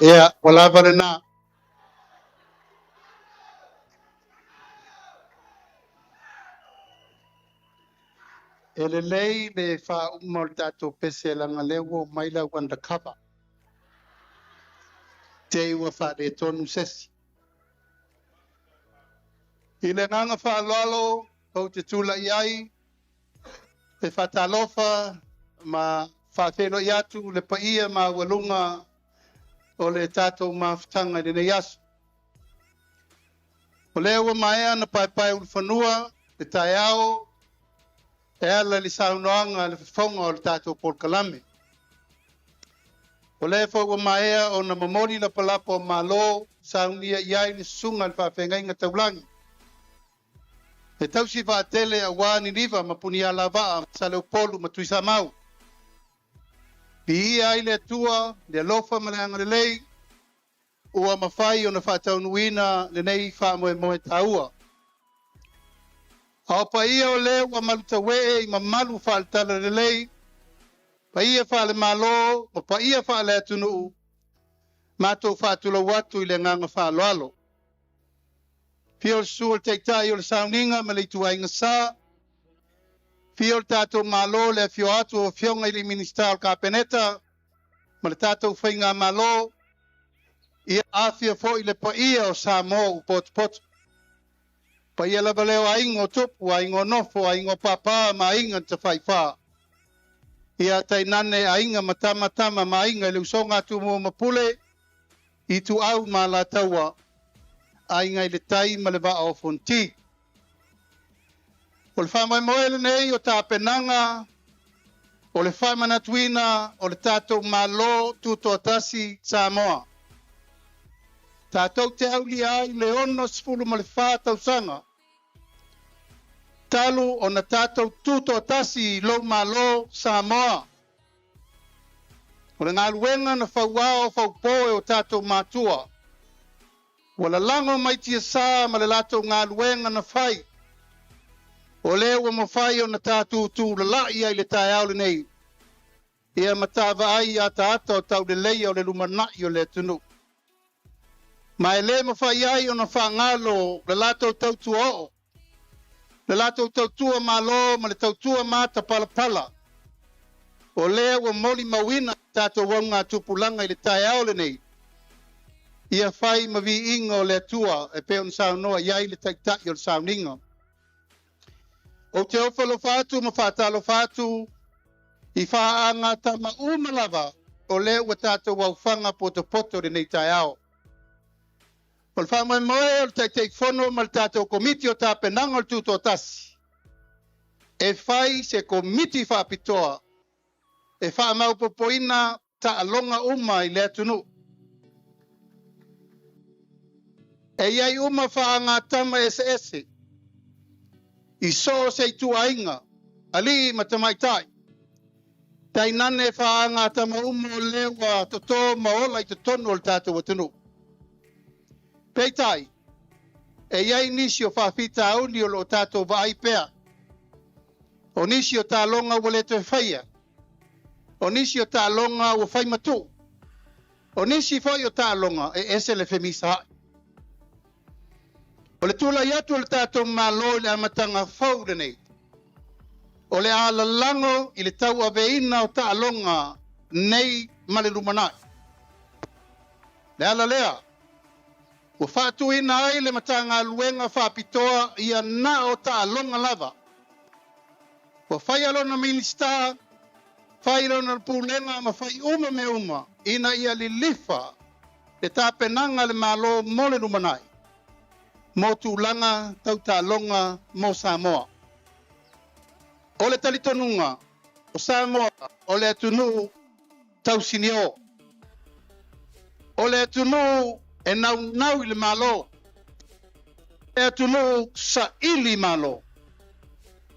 Yeah, wala pa rin na. Elelei le fa umortato pese lang alewo maila wanda kapa. Te wa fa de tonu sesi. Ile nganga fa lolo o te tula iai. Te fa talofa ma fa feno yatu le paia ma walunga o le tato mafutanga de yasu. O lewa maea na pai ulfanua, le taiao, e ala li saunoanga le fonga o le tato polkalame. O le fo maea o na mamori na palapo o malo, saunia iai ni sunga le whawhengai ngā taulangi. E tausi whaatele a wāni riva mapuni ala waa sa leo polu matuisa mau. Pi ai le tua, le lofa maleanga le lei, ua mawhai o na whaataunuina le nei whaamoe moe taua. Ao pa ia o leo wa maluta wee i mamalu whaaltala le lei, pa ia whaale malo, o pa ia whaale atunu, mātou whaatula watu i le nganga whaaloalo. Pio suol teitai o le sauninga ma le itua inga sā, pio tātou malo le fio atu o fionga i le minister ka peneta, ma le tātou whainga malo, ia afia fo i le pa ia o Samoa u potu. Pa ia lava leo a ingo tupu, a ingo nofo, a ingo papa, ma inga te whaiwha. Ia tai nane a inga matama ma inga le usonga tu mua mapule, i tu au ma la taua, a inga i le tai ma le vaa o fonti. O le whamai moele nei o tā penanga, o le whaimana tuina, o le tātou malo tuto tasi Samoa. Tātou te auli ai le ono sifuru ma le whātau sanga. Talu o na tātou tuto tasi lo malo Samoa. O le ngā luenga na whauao whaupoe o tātou mātua. Wala lango mai tia sā ma le latou ngā luenga na whai. O leo wa mawhai o na tātou tū la lai ai le tai au le nei. Ia matawa ai a tātou o tau le leia o le lumanai o le tunu. Ma e le mawhai ai o na whangalo le latou tautua o. Le latou tautua malo ma le tautua mata pala. O lea wa moli mawina tātou wanga tupulanga i le tai au le nei. Ia whai mawi inga o le tua e peo na saunoa iai le taitai o le sauninga. O te ofalo fatu ma whatalo fatu i whaanga tama umalava o le ua tātou wauwhanga poto le nei tai ao. O le whamoe moe o le teitei whono ma le tātou komiti o tāpenanga o le tūtō tasi. E whai se komiti whaapitoa. E wha maupopoina ta alonga uma I le atunu. E iai uma wha ngā tama ese. I so se tuainga. Ali matamaitai. Tai nane wha ngā tama uma o lewa toto maola I te tonu o le tātou atunu. Peitai. E iai nisi o whawhita auni o lo tātou vai pea. O nisi o tā longa wale te whaia. O nisi o tā longa o whai matu. O nisi whai o tā longa e ese le whemisa hai. O le tula iatu o le tātou māloi le amatanga whaure nei. O le ala lango I le tau aveina o tā longa nei male lumanai. Le ala lea. O whātuina ai le matanga luenga whapitoa ia na o tā longa lava. O whai alona minista, whai alona pūlenga ma whai uma me uma, ina ia li lifa le tāpenanga le malo mole lumanai. Mo tūlanga tau tā longa mo Samoa. O le talitonunga, o Samoa, o le atunu tau sinio. O le atunu e nau I le malo. E atunu sa ili malo.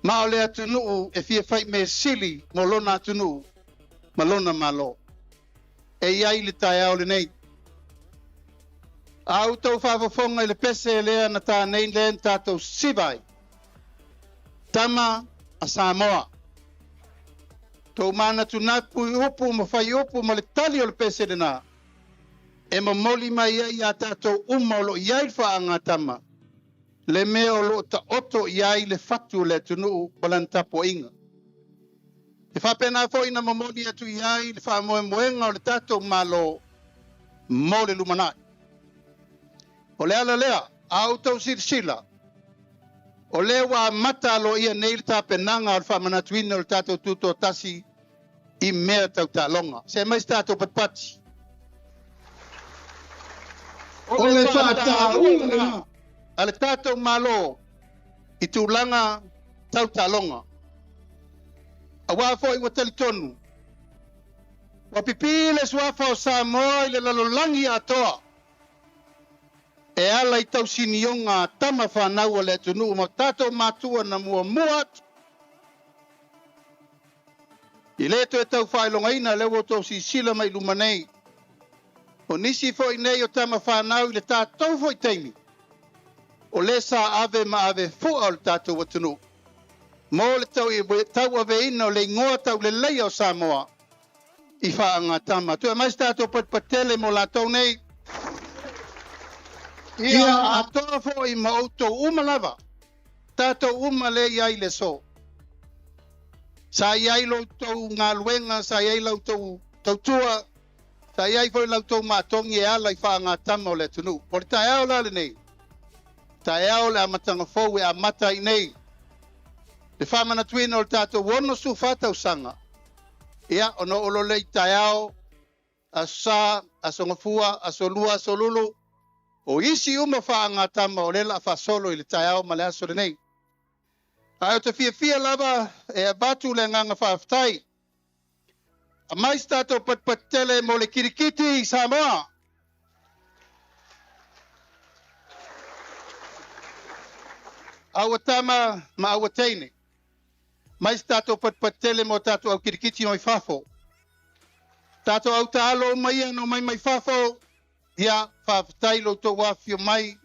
Ma o le atunu e fia fai me sili mo lona atunu ma lona malo. E iai le tai au le nei. Au tau whafafonga I le pese lea na tā nei len tātou sibai. Tama a Samoa. Tau mana tunapu I upu ma whai upu ma le tali o le pese le nā. E mamoli mai ia a tātou uma o lo iai whaanga tama. Le mea o lo ta oto iai le fatu le tunu balantapo inga. E whapena fo ina mamoli atu iai le whamoe moenga o le tātou malo mo le lumanai. O le ala lea, au tau sirsila. O le wa mata lo ia nei le tāpenanga o le whamanatuina o le tātou tūtō tasi I mea tau tā longa. Se mais tātou patpati. O le whātāunga a le tātou malo I tūlanga tau tālonga. A wāfo I watali tonu. Wa pipile swafa o Samoa I le lalolangi atoa. E ala I tau sinionga tama whanau o le tunu ma tātou mātua na mua muat. I leto e tau whailonga ina lewo tau si sila mai lumanei. O nisi foi nei o tama whanau I le tātou foi teimi. O le sa ave ma ave fua o le tātou watunu. Mo le tau ave ina o le ingoa tau le leia o Samoa. I whaanga tama. Tua mais tātou patpatele mo la tau nei. Ia atoa fo I ma outou uma lava. Tātou uma le iai le so. Sa iai lo tau ngā luenga, sa iai lau tau tua. Sa iai foi lau tau mātongi e ala I whaanga tama o le tunu. O le tae ao la le nei. Tae ao le amatanga fau e amata I nei. Le whamana tuina o le tātou wono su whātau sanga. Ia, ono olo le tae ao, a sa, a songafua, a solua, a solulu. O isi uma whaanga tama o lela a whasolo I le tae ao ma le aso le nei. Ai o te fia lava e a batu le nganga whaftai. A mais tātou patpatele mo le kirikiti I Samoa. Awa tama ma awa teine. Mais tātou patpatele mo tātou au kirikiti mai whafo. Tātou au tālo mai ano mai whafo. Ia whaftai lo tō wafio mai.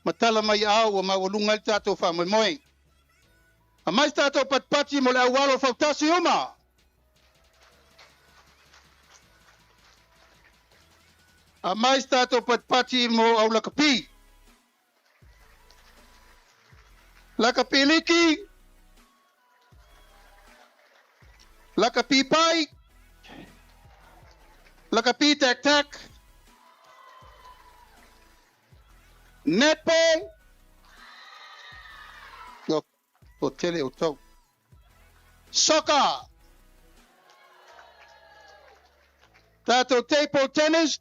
Matala mai au o mawalunga I tātou whamoemoe. A mais tātou patpati mo le awalo whautasi uma. A mais tātou patpati mo au lakapi. Lakapi liki. Lakapi pai. Lakapi tak. Netball. O tele o tau. Soccer. Tātou table tennis.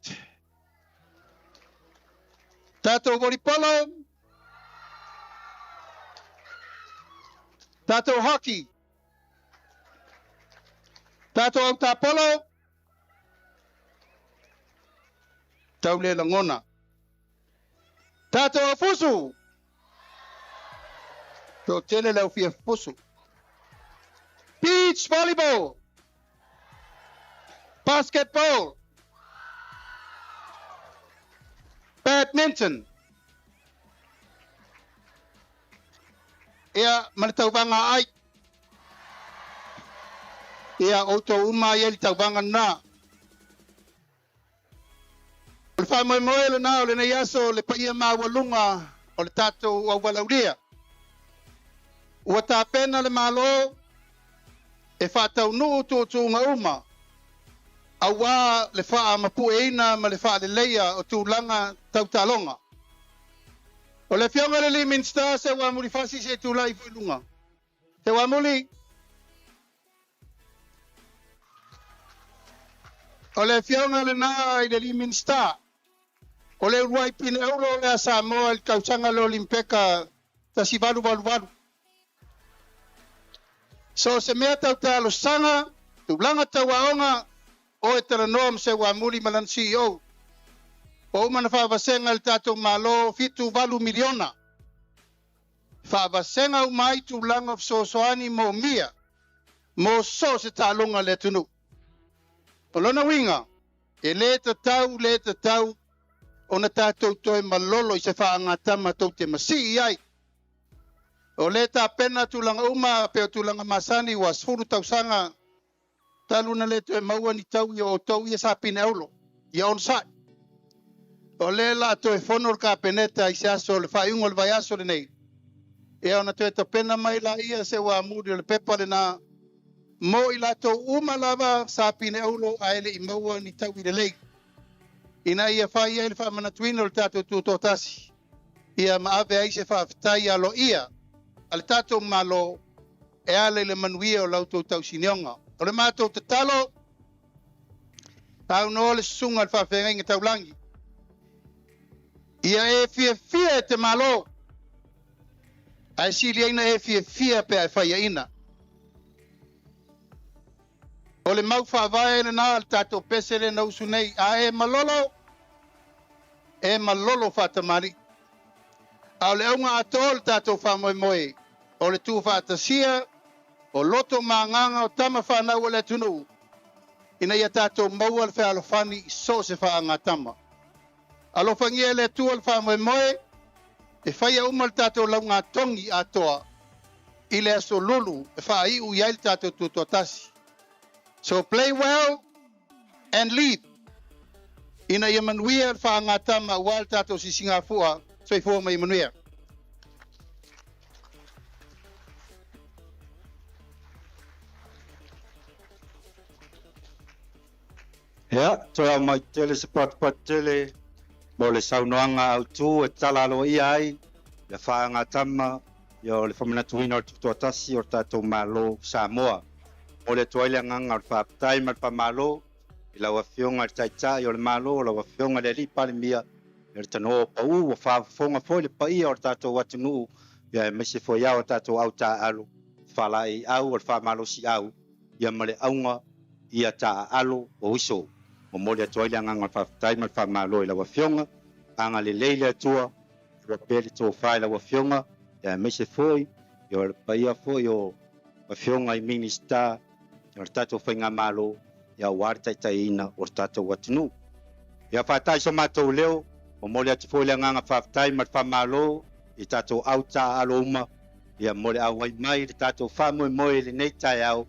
Tātou volleyball. Tātou hockey. Tātou autapolo. Taule langona. Tātou afusu. Tō tele lau fia fusu. Beach volleyball. Basketball. Badminton. Ia manitaubanga ai. Ia auto uma ia li taubanga na. O le whamoemoe le na o le nei aso le paia mawalunga o le tātou au walauria. Ua tā pena le malo e whātau nuu tō ngā uma. Awa le wha mapu eina ma le wha le leia o tūlanga tautalonga. O le fionga le Minster se wa muri fasi se tūlai fuilunga. Se wa muri. O le fionga le na i le Minster. O le uruai pine euro le a Samoa il kautanga le Olimpeka ta si valu. So se mea tautalo sanga, tūlanga tawaonga, o e tera noam se wa muri malan CEO. O umana whaavasenga il tātou malo fitu valu miliona. Whaavasenga umai tūlanga of sosoani mo mia. Mo so se tālonga le tunu. O lona winga, e le tau, o na tātou toi malolo i se whaangatama tau te masi iai. O le tā pena tūlanga uma, peo tūlanga masani wa sfuru tausanga. Taluna le toe maua ni tau i o tau i e sa pine aulo. I on site. O le la toe whonor ka peneta i se aso le whaiungo le vai aso le nei. E ona toe ta pena mai la ia se wa muri le pepa le na. Mo i la tau uma lava sa pine aulo a ele i maua ni tau i le lei. Ina ia whai ia le whamanatuino le tātou tūtotasi. Ia maawe ai se whaafitai alo ia. Ale tātou malo e ale le manuia o lautou tau sinionga. O le mātou te talo, tau no le sunga le whawhenga tau langi. Ia e fia te malo. Ai sili aina e fia pe ai whaia ina. O le mau whawai le nā le tātou pesere na usu nei. A e malolo whatamari. Au le aunga ato le tātou whamoemoe. O le tū whatasia, o loto maanganga o tama whanau o le tunu. Ina ia tātou maua le whaalofani so se whaanga tama. Alofangia le tū al whamoemoe, e whaia uma le tātou launga tongi atoa. I le aso lulu, e whai u iai le tātou tūtotasi. So play well and lead. Ina ia manuia le whaanga tama ua le tātou si Singapura. Soi fua mai manuia. Ya, toa mai tele se pat tele. Mo le saunoanga au tu e talalo ia ai. Le whaanga tama. Yo le whamanatuina o tuatasi o tātou malo Samoa. Mo le toile nganga o whaapatai ma le malo. I laua fionga le taitai o le malo. O laua fionga le li pale mia. Le tano pau o whaafonga foi le paia o tātou watunu. Ia mese foi au tātou au tā alo. Whalai au o le whaamalo si au. Ia male aunga. Ia tā alo o iso. O mole atoile nganga whaapatai ma le whaamalo i laua fionga. Anga le leile atua. Ua pele tō whai laua fionga. Ia mese foi. Ia le paia foi o fionga i minista. Ia le tātou whainga malo. Ia wāre taitai ina o tātou watunu. Ia whaatai so mātou leo. O mole atu foi le nganga whaapatai ma le whaamalo. I tātou au tā alo uma. Ia mole au ai mai le tātou whaamoe le nei tai au.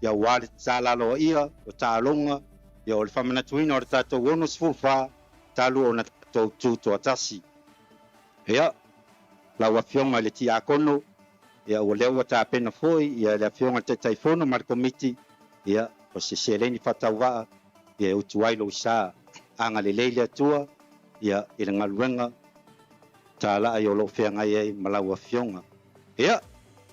Ia wāre tā lalo ia o tā alonga. Ia o le whamanatuina o le tātou ono sfufa. Talu o na tātou tūto atasi. Ia, lau a fionga le ti akono. Ia o leo wa tā pena foi. Ia le a fionga te taifono ma le komiti. Ia, o se seleni whatau waa. Ia utu ailo isa. Anga le leile atua. Ia, i le ngaluenga. Tā la ai o lo whianga ei malau a fionga. Ia,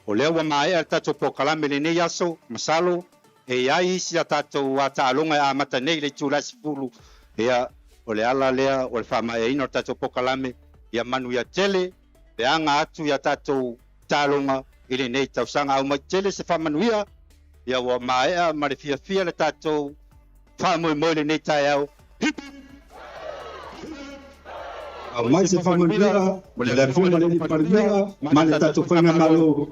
o leo wa maea le tātou pokalame le nei aso. Masalo. e ai sia tātou a tālonga a mata nei le tūlasi pulu ia o le ala lea o le whamaeina o tātou pokalame ia manu ia tele le anga atu ia tātou tālonga i le nei tausanga au mai tele se whamanuia ia ua maea ma le fia le tātou whamoe le nei tai au mai se whamanuia o le funa le paruia ma le tātou whanga malo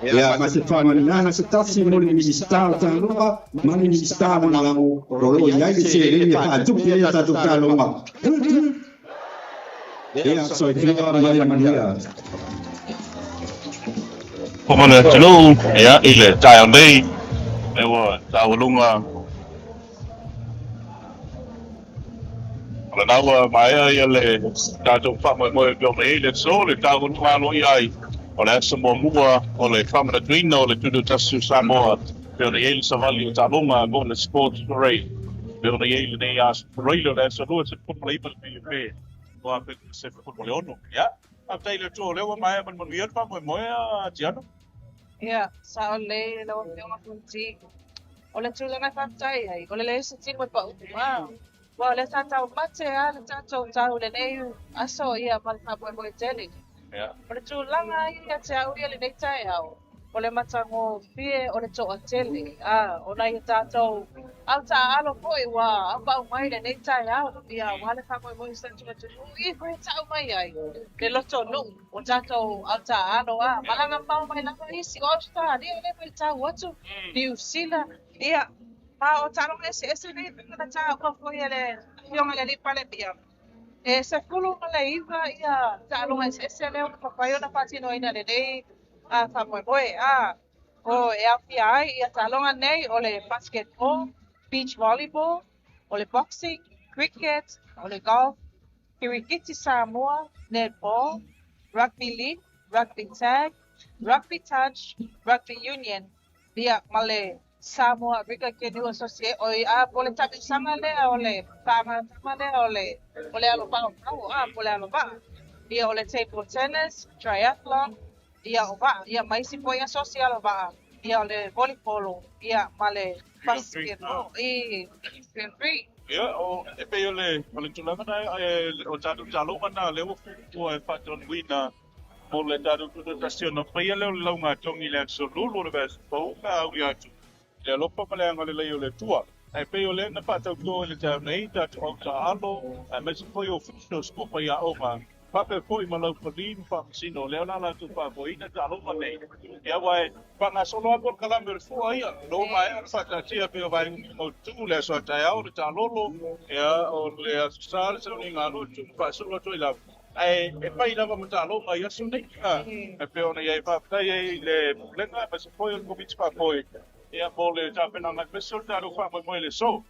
ia ma se whamanuia se tasi mo le ministar tālonga ma le ministar na lango rolo iai le se le whaatuki ia tātou tālonga ia so i whia mai manuia Pomana talo ya ile tayo nei ewa tawalunga ala nawa mai ya le tato fama mo yo nei le so le tawalunga lo ai ola Samoa mua o le whamana tuina o le tudu tasu Samoa peo na yeili savali o talonga mo le sports parade peo na yeili nei as Faraile le sa lua se putmala ipa le pilipe o a pe se putmala ono ya a taile to lewa mai man man viat pa mo a tiano Ia, sa o le lawa whionga funti. O le tūlanga whaftai ai, o le le se tino e pa upu. Wa le tātou mate a, le tātou tau le nei aso ia malpa moe tele. O le tūlanga ia te au ia le nei tai au. O le matango fie o le toa tele. O nai tātou au ta alo poi wa au pau mai le nei tai au. Ia wale moe sa tūna tūnu. I koe tau mai ai. Le loto nu. O tātou au ta alo a. Malanga pau mai langa isi o Australia. Le mai tau watu. New Zealand. Ia. Pa o talo ese nei na tau ko foi ele. Fionga le pale pia. E se fulu na le iwa ia talo ese le o papayo na patino ina le nei. Fa moe o e awhia ai ia talonga nei o le basketball, beach volleyball, o le boxing, cricket, o le golf, kirikiti Samoa, netball, rugby league, rugby tag, rugby touch, rugby union, ia ma le Samoa Riga Canoe Association o ia po le tabi sanga le o le tama le o le alo pao po le alo ba ia o le table tennis, triathlon, ia o ba ia mai si foi social o ba ia o le volleyball ia ma le basketball i free ia o e pe ole tulanga na o talo na le o fu e faton wina mo le tado tu tasio no pe le lo nga tongi le so lulu le bes po ka au ia tu le lo pa le ngale le yo le tua e pe ole na pata ko le ta nei ta o ta alo e me si foi o fu so pa ia o ma Pape foi malau palim pa sino le la tu pa foi na talo pa nei ya wai pa na solo por kala mer fu ai no mai fa ta tia pe vai mo tu le so ta ya o ta lolo ya o le star so ni ngalo tu pa solo to ila e pai lava mo ta lo mai aso nei e pe ona ia pa ta ia le lenga pa se foi o bit pa foi ya po le ta pe na na pe so ta ro fa mo le so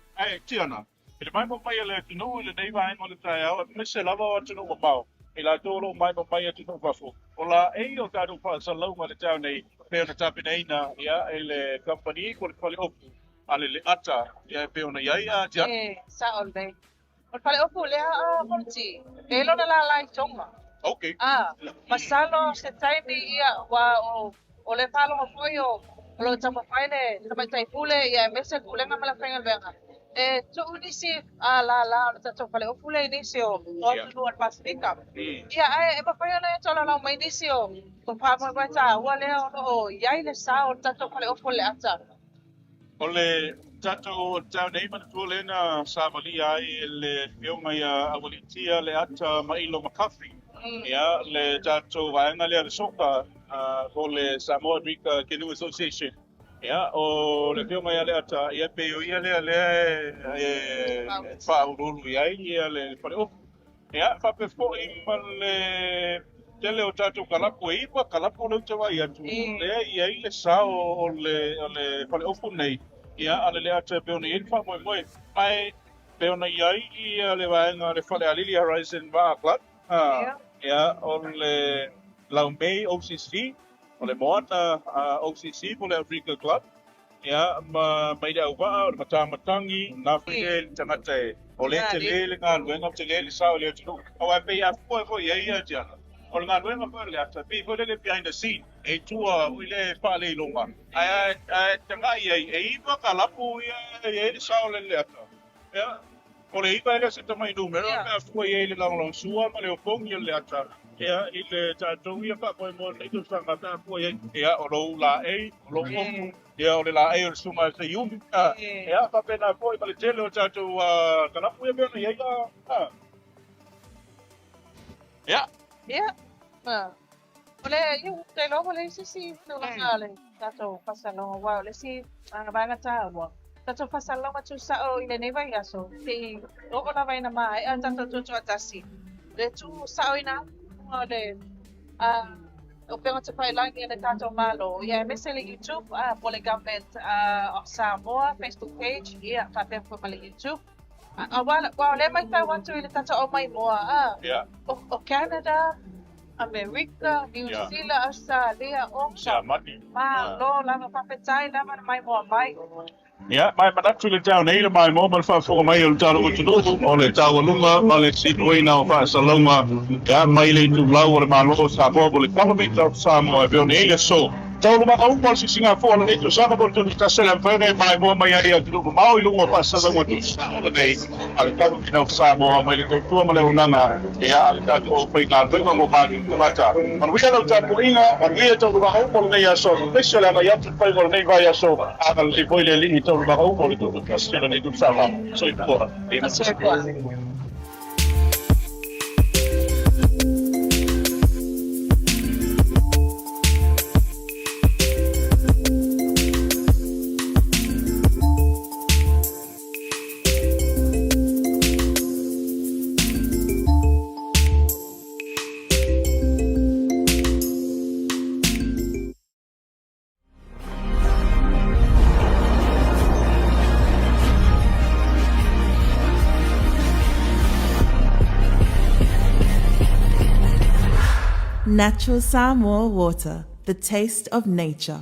tiana ele mai mo pai le no le nei vai mo le ta ya me se lava o tu no mo I la tolo mai mai atu no fafu. Ola e o tadu fa sa lau ma le tau nei pe ona tapineina ia ele company ko le fale opu ale le ata ia pe ona ia ia tia. Sa olde. O fale opu le a monti. E lo na la lai tonga. Okay. Masalo se taimi ia wa o le palo mo foi o lo tama faine tama tai pule ia mese kulenga mala fenga venga. Tu unisi la ta fale ofule inisi o tu al Pacifica. Ia e pa fa na to la mai inisi o to pa mo ba ta wa le o ia ile sa o ta fale ofule ata. Ole tato tau nei mana tu le na savali ai le fioma ia awalitia le ata mailo makafi. Ia le tato vaenga le soka o le Samoa Riga Canoe Association. Ya, o le fioma ia le ata ia pe ia le fa urulu ia le pare o. Ya, fa pe fo i le tele o tato kalapo i pa kalapo le tawa ia tu. Le ia ile sa o le pare o nei. Ya, ale le ata pe ona fa mo ai pe ona ia le vaenga le fale alili horizon va club. Ya, o le Laumei OCC o le moana OCC po le Africa Club. Ia, mai le auwaa o le matamatangi, na whike tangata o le te le ngā luenga, te le sao le tunu. Au ai pei a fua ia tia. O le ngā luenga po le ata, pei po le behind the scene. e tua uile pale longa ai tanga e iba kalapu e saole le ata ya ole iba ele se tamai numero na fu e le long sua ma le opong le ata ya ile tatou ia pa ko mo le tu sanga ta fu ya olo la e lo om ya ole la e suma se yum ya pa pena ko i le tele tatou kalapu e me ya ya ya ole eu te lo ole si no ngale tato pasalo wa ole si banga ta wa tato pasalo ma tu sa o ile nei vai aso te o ona vai na mai tato tu tasi le tu sa o ina ole o penga te pai langi na tato malo ya mesele YouTube pole government of Samoa Facebook page ya fa pe ko pale YouTube wa le mai ta want to ile tato o mai moa o Canada America, New Zealand, Australia, Auckland. Lo lama papetai lama mai mo mai. Ya, mai manatu le tau nei le mai mo mal fa fo mai o tau o tudo o le tau lunga ma le si noi na fa salonga ya mai le tu lau o le malo sa bo le Parliament of Samoa e nei le so. Tau ma au pol si Singapore le tu sa bo tu sta se le fere mai mo mai ai tu ko mau lunga fa salonga tu sa o le nei al Parliament of Samoa mai le tu ma le unanga ya le tau o pe na tu mo ba ni mata. Man wi ala tau ko ina man wi tau ma au pol nei aso. Pese la mai atu pe ko nei vai aso. Al si poi le lini tau ma au pol tu sta se le tu sa va. So i po. Natural Samoa water, the taste of nature.